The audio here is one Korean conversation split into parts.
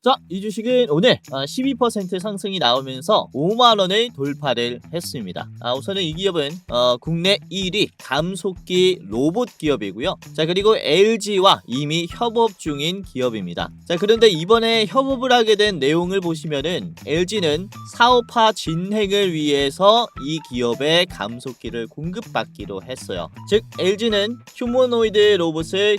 자, 이 주식은 오늘 12% 상승이 나오면서 5만 원을 돌파를 했습니다. 우선은 이 기업은 국내 1위 감속기 로봇 기업이고요. 자, 그리고 LG와 이미 협업 중인 기업입니다. 자, 그런데 이번에 협업을 하게 된 내용을 보시면은 LG는 사업화 진행을 위해서 이 기업의 감속기를 공급받기로 했어요. 즉 LG는 휴머노이드 로봇을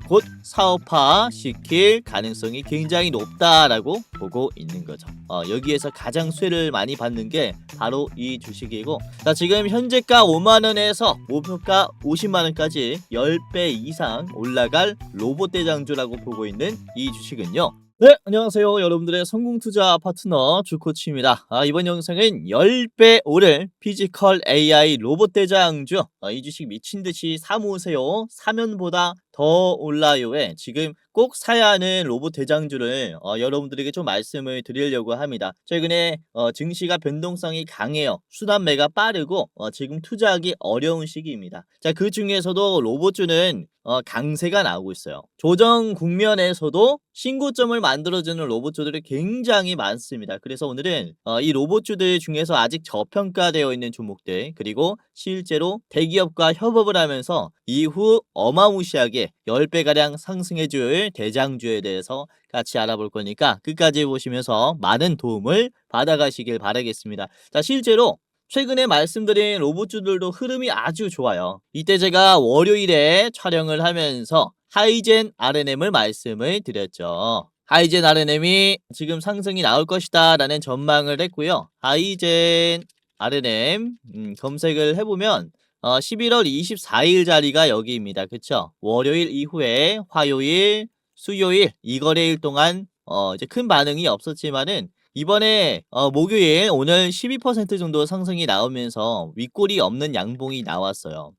곧 사업화 시킬 가능성이 굉장히 높다라고 보고 있는 거죠. 여기에서 가장 수혜를 많이 받는 게 바로 이 주식이고, 자, 지금 현재가 5만원에서 목표가 50만원까지 10배 이상 올라갈 로봇 대장주라고 보고 있는 이 주식은요. 네, 안녕하세요. 여러분들의 성공투자 파트너 주코치입니다. 이번 영상은 10배 오를 피지컬 AI 로봇 대장주, 이 주식 미친듯이 사모으세요. 사면보다 더 올라요에 지금 꼭 사야 하는 로봇 대장주를 여러분들에게 좀 말씀을 드리려고 합니다. 최근에 증시가 변동성이 강해요. 순환매가 빠르고 지금 투자하기 어려운 시기입니다. 자, 그 중에서도 로봇주는 강세가 나오고 있어요. 조정 국면에서도 신고점을 만들어주는 로봇주들이 굉장히 많습니다. 그래서 오늘은 이 로봇주들 중에서 아직 저평가되어 있는 종목들, 그리고 실제로 대기업과 협업을 하면서 이후 어마무시하게 10배가량 상승해줄 대장주에 대해서 같이 알아볼 거니까 끝까지 보시면서 많은 도움을 받아가시길 바라겠습니다. 자, 실제로 최근에 말씀드린 로봇주들도 흐름이 아주 좋아요. 이때 제가 월요일에 촬영을 하면서 하이젠 RNM을 말씀을 드렸죠. 하이젠 RNM이 지금 상승이 나올 것이다 라는 전망을 했고요. 하이젠 RNM 검색을 해보면 11월 24일 자리가 여기입니다. 그쵸? 월요일 이후에 화요일, 수요일 이 거래일 동안 이제 큰 반응이 없었지만은 이번에 목요일 오늘 12% 정도 상승이 나오면서 윗골이 없는 양봉이 나왔어요.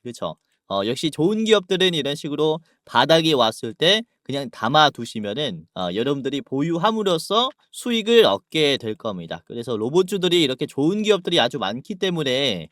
그쵸? 역시 좋은 기업들은 이런 식으로 바닥이 왔을 때 그냥 담아 두시면은 여러분들이 보유함으로써 수익을 얻게 될 겁니다. 그래서 로봇주들이 이렇게 좋은 기업들이 아주 많기 때문에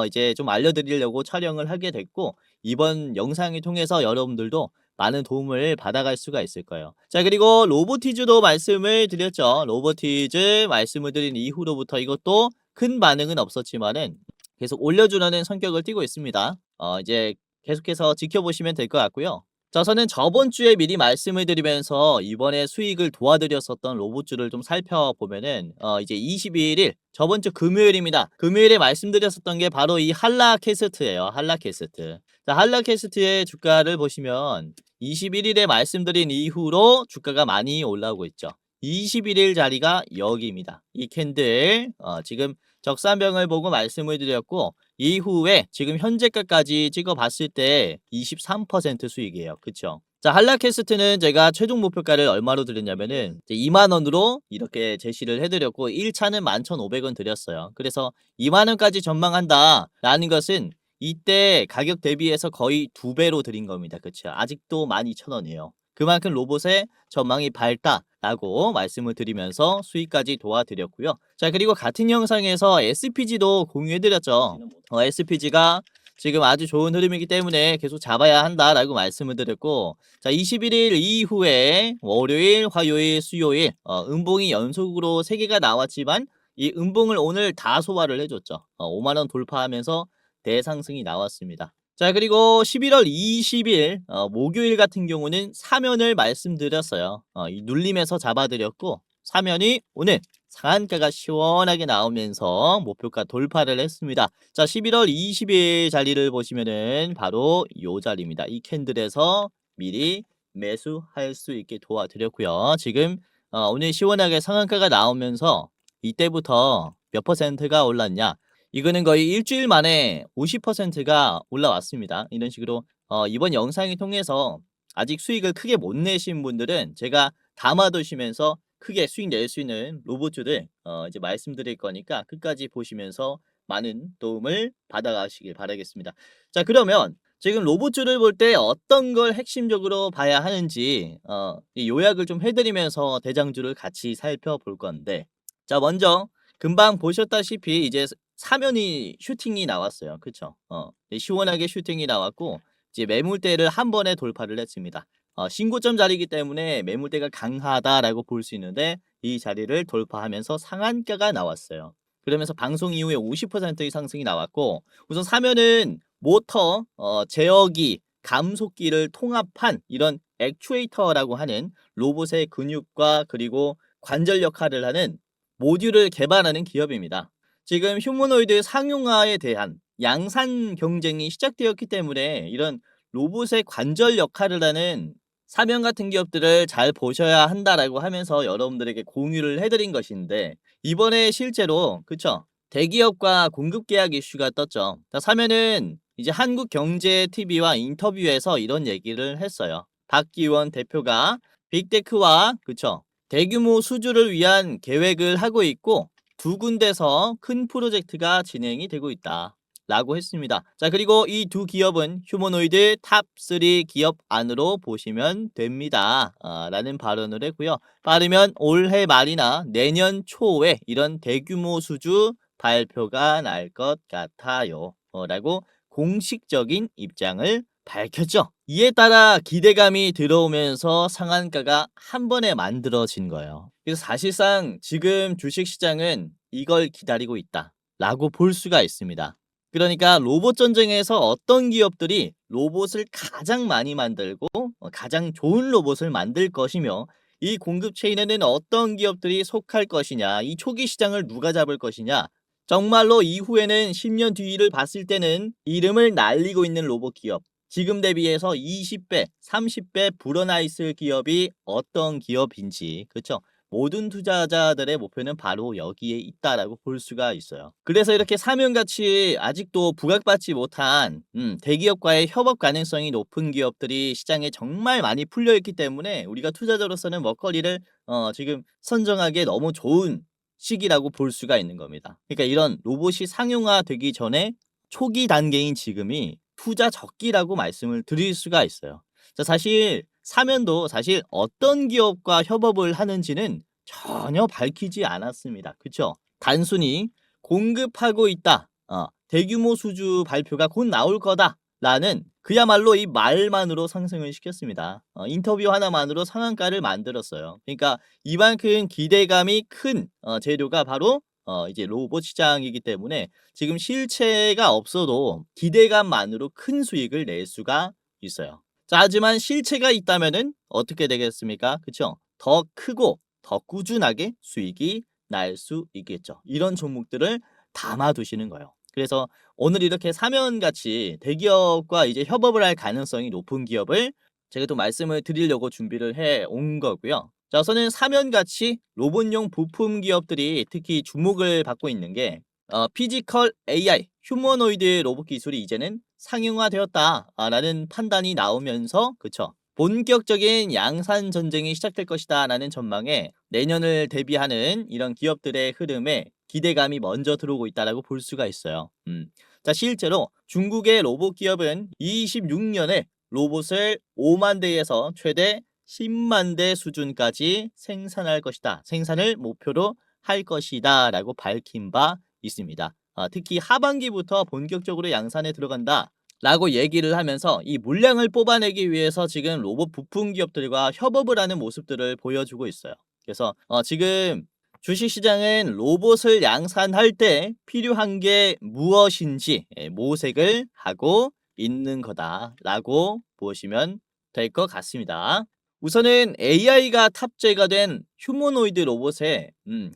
이제 좀 알려드리려고 촬영을 하게 됐고, 이번 영상을 통해서 여러분들도 많은 도움을 받아갈 수가 있을 거예요. 자, 그리고 로보티즈도 말씀을 드렸죠. 로보티즈 말씀을 드린 이후로부터 이것도 큰 반응은 없었지만은 계속 올려주려는 성격을 띠고 있습니다. 이제 계속해서 지켜보시면 될 것 같고요. 자, 저는 저번 주에 미리 말씀을 드리면서 이번에 수익을 도와드렸었던 로봇주를 좀 살펴보면은 이제 21일 저번 주 금요일입니다. 금요일에 말씀드렸었던 게 바로 이 한라캐스트예요. 한라캐스트. 자, 한라캐스트의 주가를 보시면 21일에 말씀드린 이후로 주가가 많이 올라오고 있죠. 21일 자리가 여기입니다. 이 캔들 지금 적산병을 보고 말씀을 드렸고, 이후에 지금 현재가까지 찍어봤을 때 23% 수익이에요. 그쵸? 자, 한라캐스트는 제가 최종 목표가를 얼마로 드렸냐면은 2만원으로 이렇게 제시를 해드렸고, 1차는 11,500원 드렸어요. 그래서 2만원까지 전망한다 라는 것은 이때 가격 대비해서 거의 2배로 드린 겁니다. 그쵸? 아직도 12,000원이에요. 그만큼 로봇의 전망이 밝다라고 말씀을 드리면서 수익까지 도와드렸고요. 자, 그리고 같은 영상에서 SPG도 공유해드렸죠. SPG가 지금 아주 좋은 흐름이기 때문에 계속 잡아야 한다라고 말씀을 드렸고, 자, 21일 이후에 월요일, 화요일, 수요일 음봉이 연속으로 3개가 나왔지만 이 음봉을 오늘 다 소화를 해줬죠. 5만원 돌파하면서 대상승이 나왔습니다. 자, 그리고 11월 20일 목요일 같은 경우는 사면을 말씀드렸어요. 이 눌림에서 잡아드렸고, 사면이 오늘 상한가가 시원하게 나오면서 목표가 돌파를 했습니다. 자, 11월 20일 자리를 보시면은 바로 이 자리입니다. 이 캔들에서 미리 매수할 수 있게 도와드렸고요. 지금 오늘 시원하게 상한가가 나오면서 이때부터 몇 퍼센트가 올랐냐? 이거는 거의 일주일 만에 50%가 올라왔습니다. 이런 식으로 이번 영상을 통해서 아직 수익을 크게 못 내신 분들은 제가 담아두시면서 크게 수익 낼 수 있는 로봇주들 이제 말씀드릴 거니까 끝까지 보시면서 많은 도움을 받아가시길 바라겠습니다. 자, 그러면 지금 로봇주를 볼 때 어떤 걸 핵심적으로 봐야 하는지 이 요약을 좀 해드리면서 대장주를 같이 살펴볼 건데, 자, 먼저 금방 보셨다시피 이제 사면이 슈팅이 나왔어요. 그쵸? 시원하게 슈팅이 나왔고 이제 매물대를 한 번에 돌파를 했습니다. 신고점 자리이기 때문에 매물대가 강하다라고 볼 수 있는데 이 자리를 돌파하면서 상한가가 나왔어요. 그러면서 방송 이후에 50%의 상승이 나왔고 우선 사면은 모터, 제어기, 감속기를 통합한 이런 액추에이터라고 하는 로봇의 근육과 그리고 관절 역할을 하는 모듈을 개발하는 기업입니다. 지금 휴머노이드 상용화에 대한 양산 경쟁이 시작되었기 때문에 이런 로봇의 관절 역할을 하는 사면 같은 기업들을 잘 보셔야 한다라고 하면서 여러분들에게 공유를 해드린 것인데 이번에 실제로 그쵸? 대기업과 공급 계약 이슈가 떴죠. 자, 사면은 이제 한국경제TV와 인터뷰에서 이런 얘기를 했어요. 박기원 대표가 빅테크와 그쵸? 대규모 수주를 위한 계획을 하고 있고 두 군데서 큰 프로젝트가 진행이 되고 있다. 라고 했습니다. 자, 그리고 이 두 기업은 휴머노이드 탑3 기업 안으로 보시면 됩니다. 라는 발언을 했고요. 빠르면 올해 말이나 내년 초에 이런 대규모 수주 발표가 날 것 같아요. 라고 공식적인 입장을 밝혔죠. 이에 따라 기대감이 들어오면서 상한가가 한 번에 만들어진 거예요. 그래서 사실상 지금 주식시장은 이걸 기다리고 있다. 라고 볼 수가 있습니다. 그러니까 로봇 전쟁에서 어떤 기업들이 로봇을 가장 많이 만들고 가장 좋은 로봇을 만들 것이며 이 공급 체인에는 어떤 기업들이 속할 것이냐, 이 초기 시장을 누가 잡을 것이냐, 정말로 이후에는 10년 뒤를 봤을 때는 이름을 날리고 있는 로봇 기업, 지금 대비해서 20배, 30배 불어나 있을 기업이 어떤 기업인지, 그렇죠? 모든 투자자들의 목표는 바로 여기에 있다라고 볼 수가 있어요. 그래서 이렇게 사면같이 아직도 부각받지 못한 대기업과의 협업 가능성이 높은 기업들이 시장에 정말 많이 풀려있기 때문에 우리가 투자자로서는 먹거리를 지금 선정하기에 너무 좋은 시기라고 볼 수가 있는 겁니다. 그러니까 이런 로봇이 상용화되기 전에 초기 단계인 지금이 투자 적기라고 말씀을 드릴 수가 있어요. 자, 사실 사면도 사실 어떤 기업과 협업을 하는지는 전혀 밝히지 않았습니다. 그쵸? 단순히 공급하고 있다. 대규모 수주 발표가 곧 나올 거다. 라는 그야말로 이 말만으로 상승을 시켰습니다. 인터뷰 하나만으로 상한가를 만들었어요. 그러니까 이만큼 기대감이 큰 재료가 바로 이제 로봇 시장이기 때문에 지금 실체가 없어도 기대감만으로 큰 수익을 낼 수가 있어요. 자, 하지만 실체가 있다면은 어떻게 되겠습니까? 그쵸? 더 크고 더 꾸준하게 수익이 날 수 있겠죠. 이런 종목들을 담아두시는 거예요. 그래서 오늘 이렇게 사면같이 대기업과 이제 협업을 할 가능성이 높은 기업을 제가 또 말씀을 드리려고 준비를 해 온 거고요. 자, 우선은 사면같이 로봇용 부품 기업들이 특히 주목을 받고 있는 게 피지컬 AI, 휴머노이드 로봇 기술이 이제는 상용화되었다라는 판단이 나오면서 그쵸? 본격적인 양산 전쟁이 시작될 것이다 라는 전망에 내년을 대비하는 이런 기업들의 흐름에 기대감이 먼저 들어오고 있다고 볼 수가 있어요. 자, 실제로 중국의 로봇 기업은 26년에 로봇을 5만 대에서 최대 10만 대 수준까지 생산할 것이다. 생산을 목표로 할 것이다 라고 밝힌 바 있습니다. 특히 하반기부터 본격적으로 양산에 들어간다 라고 얘기를 하면서 이 물량을 뽑아내기 위해서 지금 로봇 부품 기업들과 협업을 하는 모습들을 보여주고 있어요. 그래서 지금 주식시장은 로봇을 양산할 때 필요한 게 무엇인지 모색을 하고 있는 거다라고 보시면 될 것 같습니다. 우선은 AI가 탑재가 된 휴머노이드 로봇에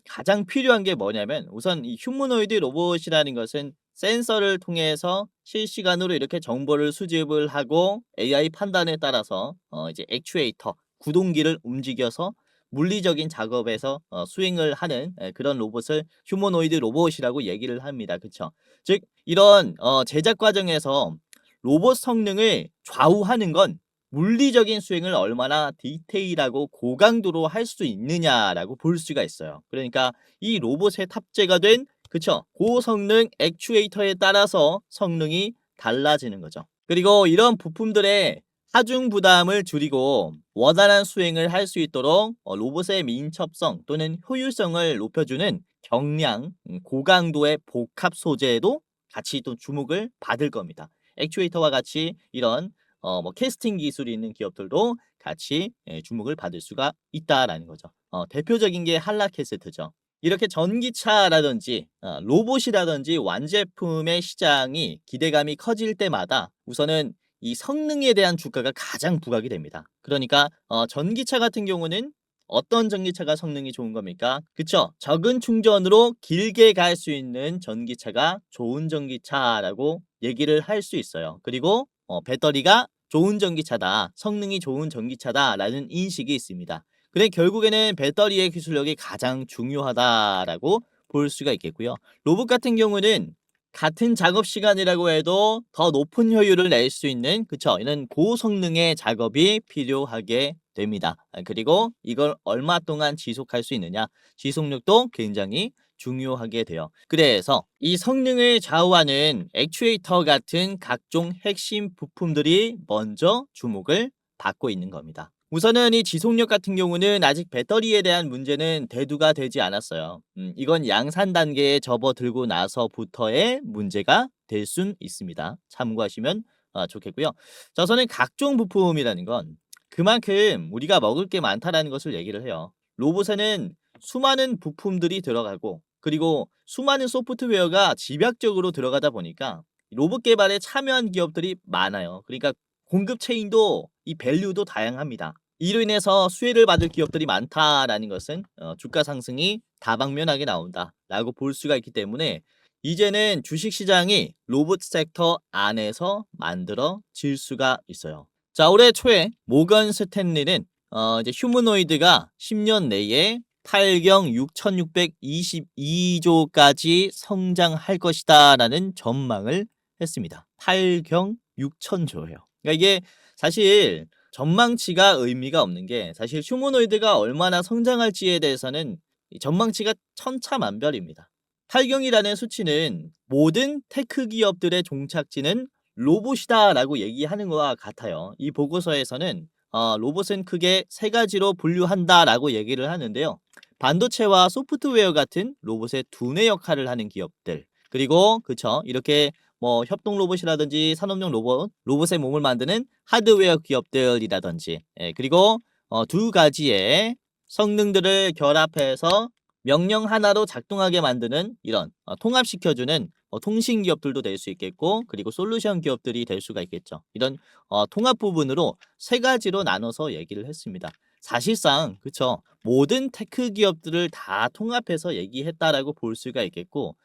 가장 필요한 게 뭐냐면 우선 이 휴머노이드 로봇이라는 것은 센서를 통해서 실시간으로 이렇게 정보를 수집을 하고 AI 판단에 따라서 이제 액추에이터, 구동기를 움직여서 물리적인 작업에서 수행을 하는 그런 로봇을 휴머노이드 로봇이라고 얘기를 합니다. 그쵸? 즉 이런 제작 과정에서 로봇 성능을 좌우하는 건 물리적인 수행을 얼마나 디테일하고 고강도로 할 수 있느냐라고 볼 수가 있어요. 그러니까 이 로봇에 탑재가 된 그쵸? 고성능 액추에이터에 따라서 성능이 달라지는 거죠. 그리고 이런 부품들의 하중 부담을 줄이고 원활한 수행을 할 수 있도록 로봇의 민첩성 또는 효율성을 높여주는 경량, 고강도의 복합 소재에도 같이 또 주목을 받을 겁니다. 액추에이터와 같이 이런 뭐 캐스팅 기술이 있는 기업들도 같이 주목을 받을 수가 있다라는 거죠. 대표적인 게 한라캐스트죠. 이렇게 전기차라든지 로봇이라든지 완제품의 시장이 기대감이 커질 때마다 우선은 이 성능에 대한 주가가 가장 부각이 됩니다. 그러니까 전기차 같은 경우는 어떤 전기차가 성능이 좋은 겁니까? 그쵸? 적은 충전으로 길게 갈 수 있는 전기차가 좋은 전기차라고 얘기를 할 수 있어요. 그리고 배터리가 좋은 전기차다, 성능이 좋은 전기차다라는 인식이 있습니다. 근데 결국에는 배터리의 기술력이 가장 중요하다라고 볼 수가 있겠고요. 로봇 같은 경우는 같은 작업 시간이라고 해도 더 높은 효율을 낼 수 있는, 그쵸, 이런 고성능의 작업이 필요하게 됩니다. 그리고 이걸 얼마 동안 지속할 수 있느냐, 지속력도 굉장히 중요하게 돼요. 그래서 이 성능을 좌우하는 액추에이터 같은 각종 핵심 부품들이 먼저 주목을 받고 있는 겁니다. 우선은 이 지속력 같은 경우는 아직 배터리에 대한 문제는 대두가 되지 않았어요. 이건 양산 단계에 접어들고 나서부터의 문제가 될 순 있습니다. 참고하시면 좋겠고요. 자, 우선은 각종 부품이라는 건 그만큼 우리가 먹을 게 많다라는 것을 얘기를 해요. 로봇에는 수많은 부품들이 들어가고, 그리고 수많은 소프트웨어가 집약적으로 들어가다 보니까 로봇 개발에 참여한 기업들이 많아요. 그러니까 공급 체인도 이 밸류도 다양합니다. 이로 인해서 수혜를 받을 기업들이 많다라는 것은 주가 상승이 다방면하게 나온다라고 볼 수가 있기 때문에 이제는 주식시장이 로봇 섹터 안에서 만들어질 수가 있어요. 자, 올해 초에 모건 스탠리는 이제 휴머노이드가 10년 내에 8경 6,622조까지 성장할 것이다라는 전망을 했습니다. 8경 6천조예요. 그러니까 이게 사실 전망치가 의미가 없는 게, 사실 휴머노이드가 얼마나 성장할지에 대해서는 이 전망치가 천차만별입니다. 8경이라는 수치는 모든 테크 기업들의 종착지는 로봇이다라고 얘기하는 것과 같아요. 이 보고서에서는 로봇은 크게 세 가지로 분류한다라고 얘기를 하는데요. 반도체와 소프트웨어 같은 로봇의 두뇌 역할을 하는 기업들, 그리고 그쵸, 이렇게 뭐 협동 로봇이라든지 산업용 로봇의 몸을 만드는 하드웨어 기업들이라든지, 그리고 두 가지의 성능들을 결합해서 명령 하나로 작동하게 만드는 이런 통합시켜주는 통신 기업들도 될 수 있겠고, 그리고 솔루션 기업들이 될 수가 있겠죠. 이런 통합 부분으로 세 가지로 나눠서 얘기를 했습니다. 사실상 그쵸, 모든 테크 기업들을 다 통합해서 얘기했다라고 볼 수가 있겠고,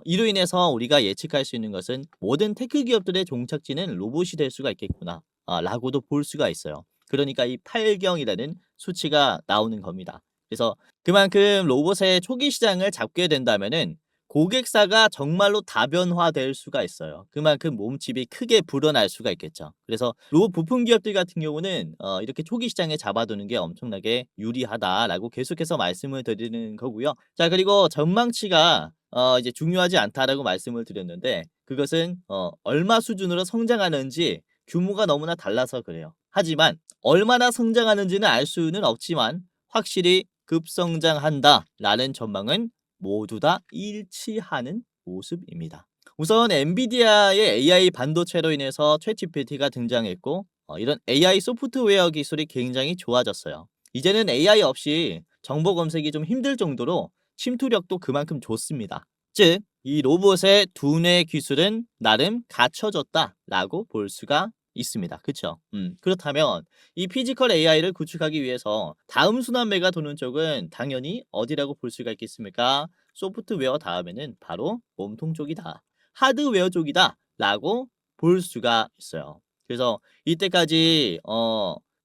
이로 인해서 우리가 예측할 수 있는 것은 모든 테크 기업들의 종착지는 로봇이 될 수가 있겠구나 라고도 볼 수가 있어요. 그러니까 이 8경이라는 수치가 나오는 겁니다. 그래서 그만큼 로봇의 초기 시장을 잡게 된다면은 고객사가 정말로 다변화될 수가 있어요. 그만큼 몸집이 크게 불어날 수가 있겠죠. 그래서 로봇 부품 기업들 같은 경우는 이렇게 초기 시장에 잡아두는 게 엄청나게 유리하다라고 계속해서 말씀을 드리는 거고요. 자, 그리고 전망치가 이제 중요하지 않다라고 말씀을 드렸는데, 그것은 얼마 수준으로 성장하는지 규모가 너무나 달라서 그래요. 하지만 얼마나 성장하는지는 알 수는 없지만 확실히 급성장한다라는 전망은 모두 다 일치하는 모습입니다. 우선 엔비디아의 AI 반도체로 인해서 챗GPT가 등장했고, 이런 AI 소프트웨어 기술이 굉장히 좋아졌어요. 이제는 AI 없이 정보 검색이 좀 힘들 정도로 침투력도 그만큼 좋습니다. 즉, 이 로봇의 두뇌 기술은 나름 갖춰졌다라고 볼 수가 있습니다. 그쵸? 그렇다면 이 피지컬 AI를 구축하기 위해서 다음 순환매가 도는 쪽은 당연히 어디라고 볼 수가 있겠습니까? 소프트웨어 다음에는 바로 몸통 쪽이다, 하드웨어 쪽이다 라고 볼 수가 있어요. 그래서 이때까지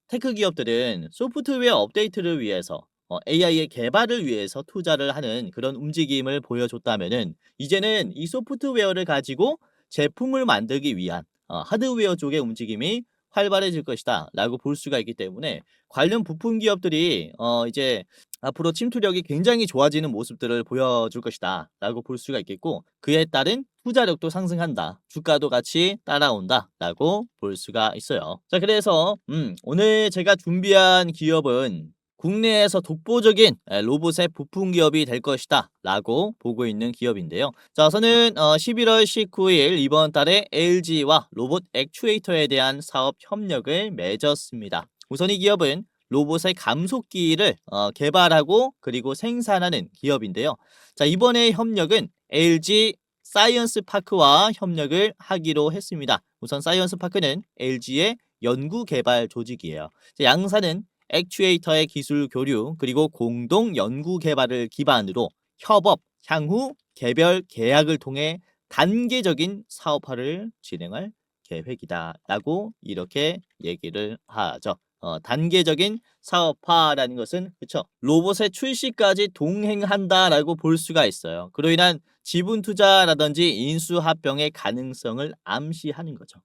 테크 기업들은 소프트웨어 업데이트를 위해서 AI의 개발을 위해서 투자를 하는 그런 움직임을 보여줬다면은, 이제는 이 소프트웨어를 가지고 제품을 만들기 위한 하드웨어 쪽의 움직임이 활발해질 것이다 라고 볼 수가 있기 때문에 관련 부품 기업들이 이제 앞으로 침투력이 굉장히 좋아지는 모습들을 보여줄 것이다 라고 볼 수가 있겠고, 그에 따른 투자력도 상승한다, 주가도 같이 따라온다 라고 볼 수가 있어요. 자, 그래서 오늘 제가 준비한 기업은 국내에서 독보적인 로봇의 부품 기업이 될 것이다 라고 보고 있는 기업인데요. 자, 저는 11월 19일 이번 달에 LG와 로봇 액추에이터에 대한 사업 협력을 맺었습니다. 우선 이 기업은 로봇의 감속기를 개발하고 그리고 생산하는 기업인데요. 자, 이번에 협력은 LG 사이언스 파크와 협력을 하기로 했습니다. 우선 사이언스 파크는 LG의 연구 개발 조직이에요. 자, 양사는 액추에이터의 기술 교류 그리고 공동 연구 개발을 기반으로 협업, 향후 개별 계약을 통해 단계적인 사업화를 진행할 계획이다 라고 이렇게 얘기를 하죠. 단계적인 사업화라는 것은 그쵸, 로봇의 출시까지 동행한다라고 볼 수가 있어요. 그로 인한 지분 투자라든지 인수 합병의 가능성을 암시하는 거죠.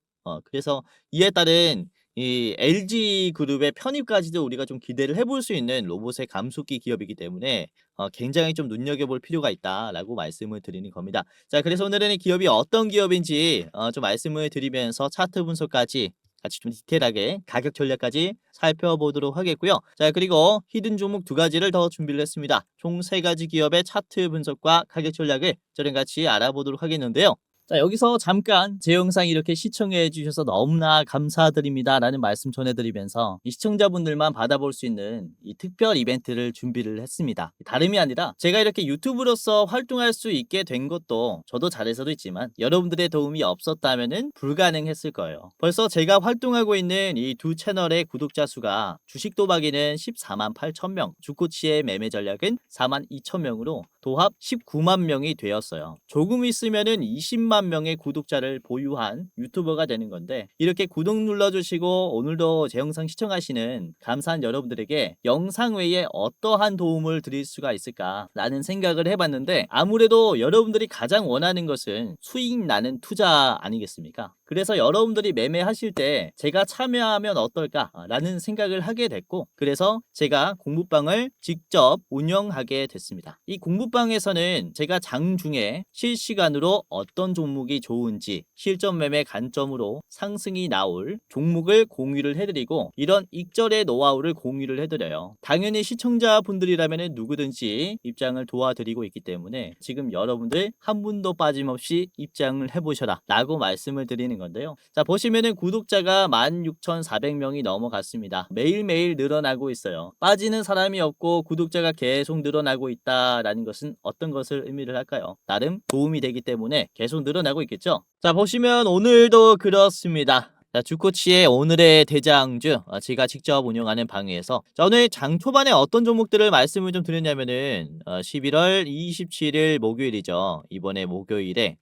그래서 이에 따른 이 LG 그룹의 편입까지도 우리가 좀 기대를 해볼 수 있는 로봇의 감속기 기업이기 때문에 굉장히 좀 눈여겨볼 필요가 있다라고 말씀을 드리는 겁니다. 자, 그래서 오늘은 이 기업이 어떤 기업인지 좀 말씀을 드리면서 차트 분석까지 같이 좀 디테일하게 가격 전략까지 살펴보도록 하겠고요. 자, 그리고 히든 종목 두 가지를 더 준비를 했습니다. 총 세 가지 기업의 차트 분석과 가격 전략을 저랑 같이 알아보도록 하겠는데요. 자, 여기서 잠깐 제 영상 이렇게 시청해 주셔서 너무나 감사드립니다 라는 말씀 전해드리면서 이 시청자분들만 받아볼 수 있는 이 특별 이벤트를 준비를 했습니다. 다름이 아니라 제가 이렇게 유튜브로서 활동할 수 있게 된 것도 저도 잘해서도 있지만 여러분들의 도움이 없었다면 불가능했을 거예요. 벌써 제가 활동하고 있는 이 두 채널의 구독자 수가 주식 도박이는 14만 8천 명, 주코치의 매매 전략은 4만 2천 명으로 도합 19만 명이 되었어요. 조금 있으면은 20만 명의 구독자를 보유한 유튜버가 되는 건데, 이렇게 구독 눌러주시고 오늘도 제 영상 시청하시는 감사한 여러분들에게 영상 외에 어떠한 도움을 드릴 수가 있을까라는 생각을 해봤는데, 아무래도 여러분들이 가장 원하는 것은 수익 나는 투자 아니겠습니까? 그래서 여러분들이 매매하실 때 제가 참여하면 어떨까라는 생각을 하게 됐고, 그래서 제가 공부방을 직접 운영하게 됐습니다. 이 공부방에서는 제가 장중에 실시간으로 어떤 종목이 좋은지 실전 매매 관점으로 상승이 나올 종목을 공유를 해드리고, 이런 익절의 노하우를 공유를 해드려요. 당연히 시청자분들이라면 누구든지 입장을 도와드리고 있기 때문에 지금 여러분들 한 분도 빠짐없이 입장을 해보셔라 라고 말씀을 드리는 건데요. 자, 보시면은 구독자가 16,400명이 넘어갔습니다. 매일매일 늘어나고 있어요. 빠지는 사람이 없고 구독자가 계속 늘어나고 있다라는 것은 어떤 것을 의미를 할까요? 나름 도움이 되기 때문에 계속 늘어나고 있겠죠. 자, 보시면 오늘도 그렇습니다. 자, 주코치의 오늘의 대장주, 제가 직접 운영하는 방에서, 자, 오늘 장 초반에 어떤 종목들을 말씀을 좀 드렸냐면은 11월 27일 목요일이죠. 이번에 목요일에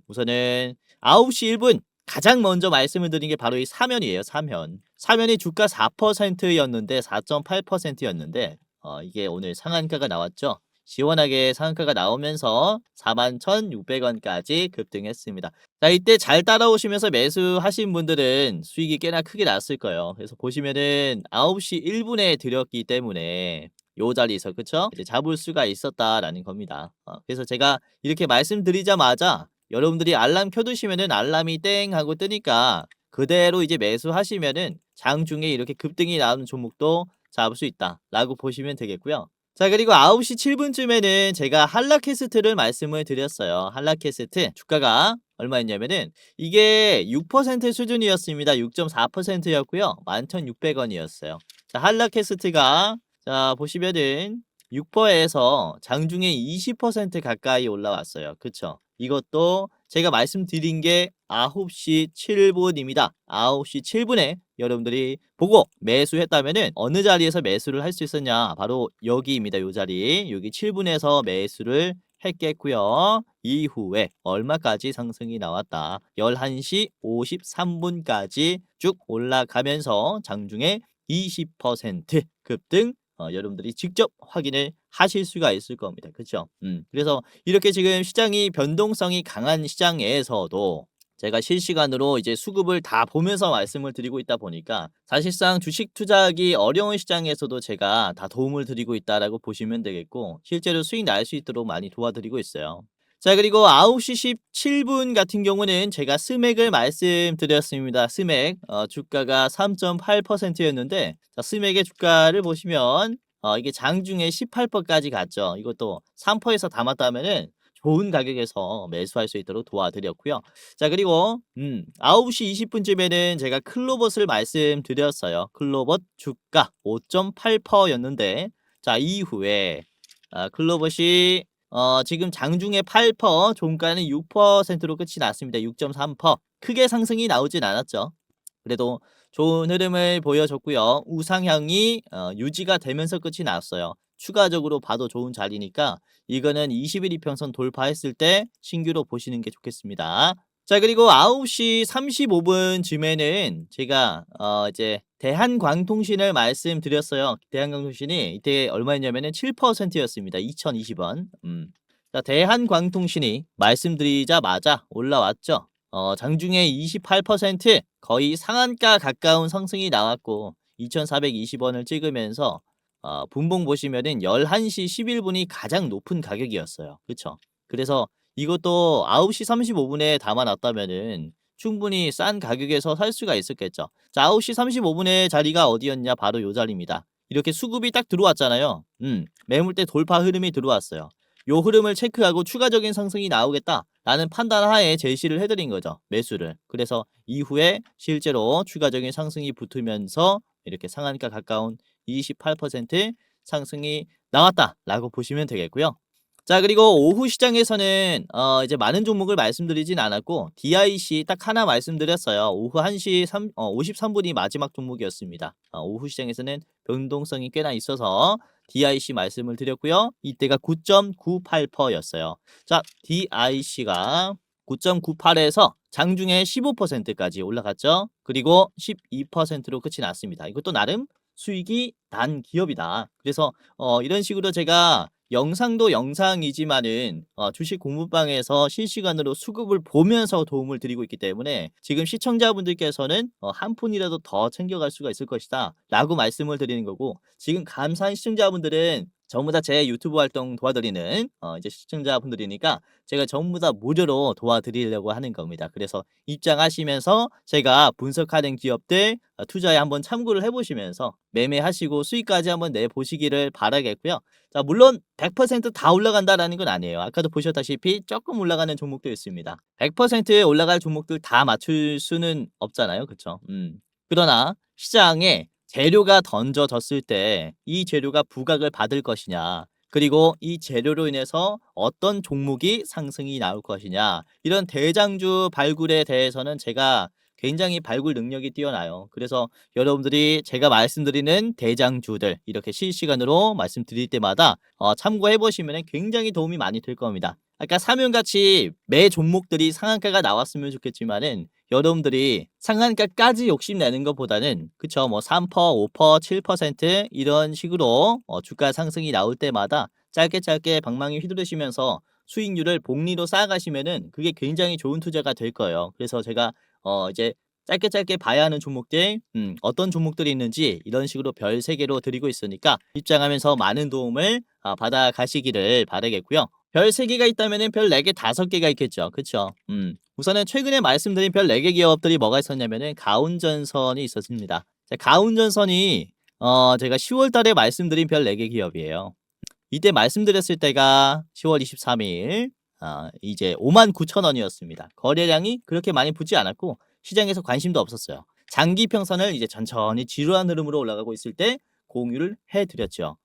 우선은 9시 1분 가장 먼저 말씀을 드린 게 바로 이 사면이에요. 사면이 주가 4%였는데 4.8%였는데 이게 오늘 상한가가 나왔죠. 시원하게 상한가가 나오면서 41,600원까지 급등했습니다. 자, 이때 잘 따라오시면서 매수하신 분들은 수익이 꽤나 크게 났을 거예요. 그래서 보시면은 9시 1분에 들였기 때문에 요 자리에서, 그쵸? 이제 잡을 수가 있었다라는 겁니다. 그래서 제가 이렇게 말씀드리자마자 여러분들이 알람 켜두시면은 알람이 땡 하고 뜨니까 그대로 이제 매수하시면은 장중에 이렇게 급등이 나오는 종목도 잡을 수 있다 라고 보시면 되겠고요. 자, 그리고 9시 7분쯤에는 제가 한라캐스트를 말씀을 드렸어요. 한라캐스트 주가가 얼마였냐면은 이게 6% 수준이었습니다. 6.4%였고요. 11,600원이었어요. 자, 한라캐스트가 자, 보시면은 6%에서 장중에 20% 가까이 올라왔어요. 그쵸? 이것도 제가 말씀드린 게 9시 7분입니다. 9시 7분에 여러분들이 보고 매수했다면은 어느 자리에서 매수를 할 수 있었냐? 바로 여기입니다. 요 자리. 여기 7분에서 매수를 했겠고요. 이후에 얼마까지 상승이 나왔다. 11시 53분까지 쭉 올라가면서 장중에 20% 급등, 여러분들이 직접 확인을 하실 수가 있을 겁니다. 그렇죠? 그래서 이렇게 지금 시장이 변동성이 강한 시장에서도 제가 실시간으로 이제 수급을 다 보면서 말씀을 드리고 있다 보니까 사실상 주식 투자하기 어려운 시장에서도 제가 다 도움을 드리고 있다라고 보시면 되겠고, 실제로 수익 날 수 있도록 많이 도와드리고 있어요. 자, 그리고 9시 17분 같은 경우는 제가 스맥을 말씀드렸습니다. 스맥 주가가 3.8%였는데, 자, 스맥의 주가를 보시면 이게 장중에 18%까지 갔죠. 이것도 3%에서 담았다면은 좋은 가격에서 매수할 수 있도록 도와드렸고요. 자, 그리고 9시 20분쯤에는 제가 클로벗을 말씀드렸어요. 클로벗 주가 5.8%였는데 자, 이후에 클로벗이 지금 장중에 8%, 종가는 6%로 끝이 났습니다. 6.3%. 크게 상승이 나오진 않았죠. 그래도 좋은 흐름을 보여줬고요. 우상향이 유지가 되면서 끝이 났어요. 추가적으로 봐도 좋은 자리니까 이거는 20일 이평선 돌파했을 때 신규로 보시는 게 좋겠습니다. 자, 그리고 9시 35분쯤에는 제가 이제 대한광통신을 말씀드렸어요. 대한광통신이 이때 얼마였냐면은 7%였습니다. 2020원. 자, 대한광통신이 말씀드리자마자 올라왔죠. 장중에 28% 거의 상한가 가까운 상승이 나왔고 2,420원을 찍으면서 분봉 보시면은 11시 11분이 가장 높은 가격이었어요. 그쵸? 그래서 이것도 9시 35분에 담아놨다면은 충분히 싼 가격에서 살 수가 있었겠죠. 자, 9시 35분의 자리가 어디였냐? 바로 요 자리입니다. 이렇게 수급이 딱 들어왔잖아요. 매물대 돌파 흐름이 들어왔어요. 요 흐름을 체크하고 추가적인 상승이 나오겠다라는 판단하에 제시를 해드린 거죠. 매수를. 그래서 이후에 실제로 추가적인 상승이 붙으면서 이렇게 상한가 가까운 28% 상승이 나왔다라고 보시면 되겠고요. 자, 그리고 오후 시장에서는 이제 많은 종목을 말씀드리진 않았고 DIC 딱 하나 말씀드렸어요. 오후 1시 53분이 마지막 종목이었습니다. 오후 시장에서는 변동성이 꽤나 있어서 DIC 말씀을 드렸고요. 이때가 9.98%였어요. 자, DIC가 9.98에서 장중에 15%까지 올라갔죠. 그리고 12%로 끝이 났습니다. 이것도 나름 수익이 난 기업이다. 그래서 이런 식으로 제가 영상도 영상이지만은 주식 공부방에서 실시간으로 수급을 보면서 도움을 드리고 있기 때문에 지금 시청자분들께서는 한 푼이라도 더 챙겨갈 수가 있을 것이다 라고 말씀을 드리는 거고, 지금 감사한 시청자분들은 전부 다 제 유튜브 활동 도와드리는 이제 시청자분들이니까 제가 전부 다 무료로 도와드리려고 하는 겁니다. 그래서 입장하시면서 제가 분석하는 기업들 투자에 한번 참고를 해보시면서 매매하시고 수익까지 한번 내보시기를 바라겠고요. 자, 물론 100%다 올라간다라는 건 아니에요. 아까도 보셨다시피 조금 올라가는 종목도 있습니다. 100% 올라갈 종목들 다 맞출 수는 없잖아요. 그쵸? 그러나 시장에 재료가 던져졌을 때 이 재료가 부각을 받을 것이냐, 그리고 이 재료로 인해서 어떤 종목이 상승이 나올 것이냐, 이런 대장주 발굴에 대해서는 제가 굉장히 발굴 능력이 뛰어나요. 그래서 여러분들이 제가 말씀드리는 대장주들 이렇게 실시간으로 말씀드릴 때마다 참고해 보시면 굉장히 도움이 많이 될 겁니다. 아까 사면같이 매 종목들이 상한가가 나왔으면 좋겠지만은 여러분들이 상한가까지 욕심내는 것보다는 그쵸, 뭐 3%, 5%, 7% 이런 식으로 주가 상승이 나올 때마다 짧게 방망이 휘두르시면서 수익률을 복리로 쌓아가시면은 그게 굉장히 좋은 투자가 될 거예요. 그래서 제가 이제 짧게 봐야 하는 종목들, 어떤 종목들이 있는지 이런 식으로 별 3개로 드리고 있으니까 입장하면서 많은 도움을 받아 가시기를 바라겠고요. 별 3개가 있다면은 별 4개, 5개가 있겠죠. 그쵸? 우선은 최근에 말씀드린 별 4개 기업들이 뭐가 있었냐면은 가운전선이 있었습니다. 자, 가운전선이 제가 10월 달에 말씀드린 별 4개 기업이에요. 이때 말씀드렸을 때가 10월 23일 이제 59,000원이었습니다. 거래량이 그렇게 많이 붙지 않았고 시장에서 관심도 없었어요. 장기 평선을 이제 천천히 지루한 흐름으로 올라가고 있을 때 공유를 해드렸죠.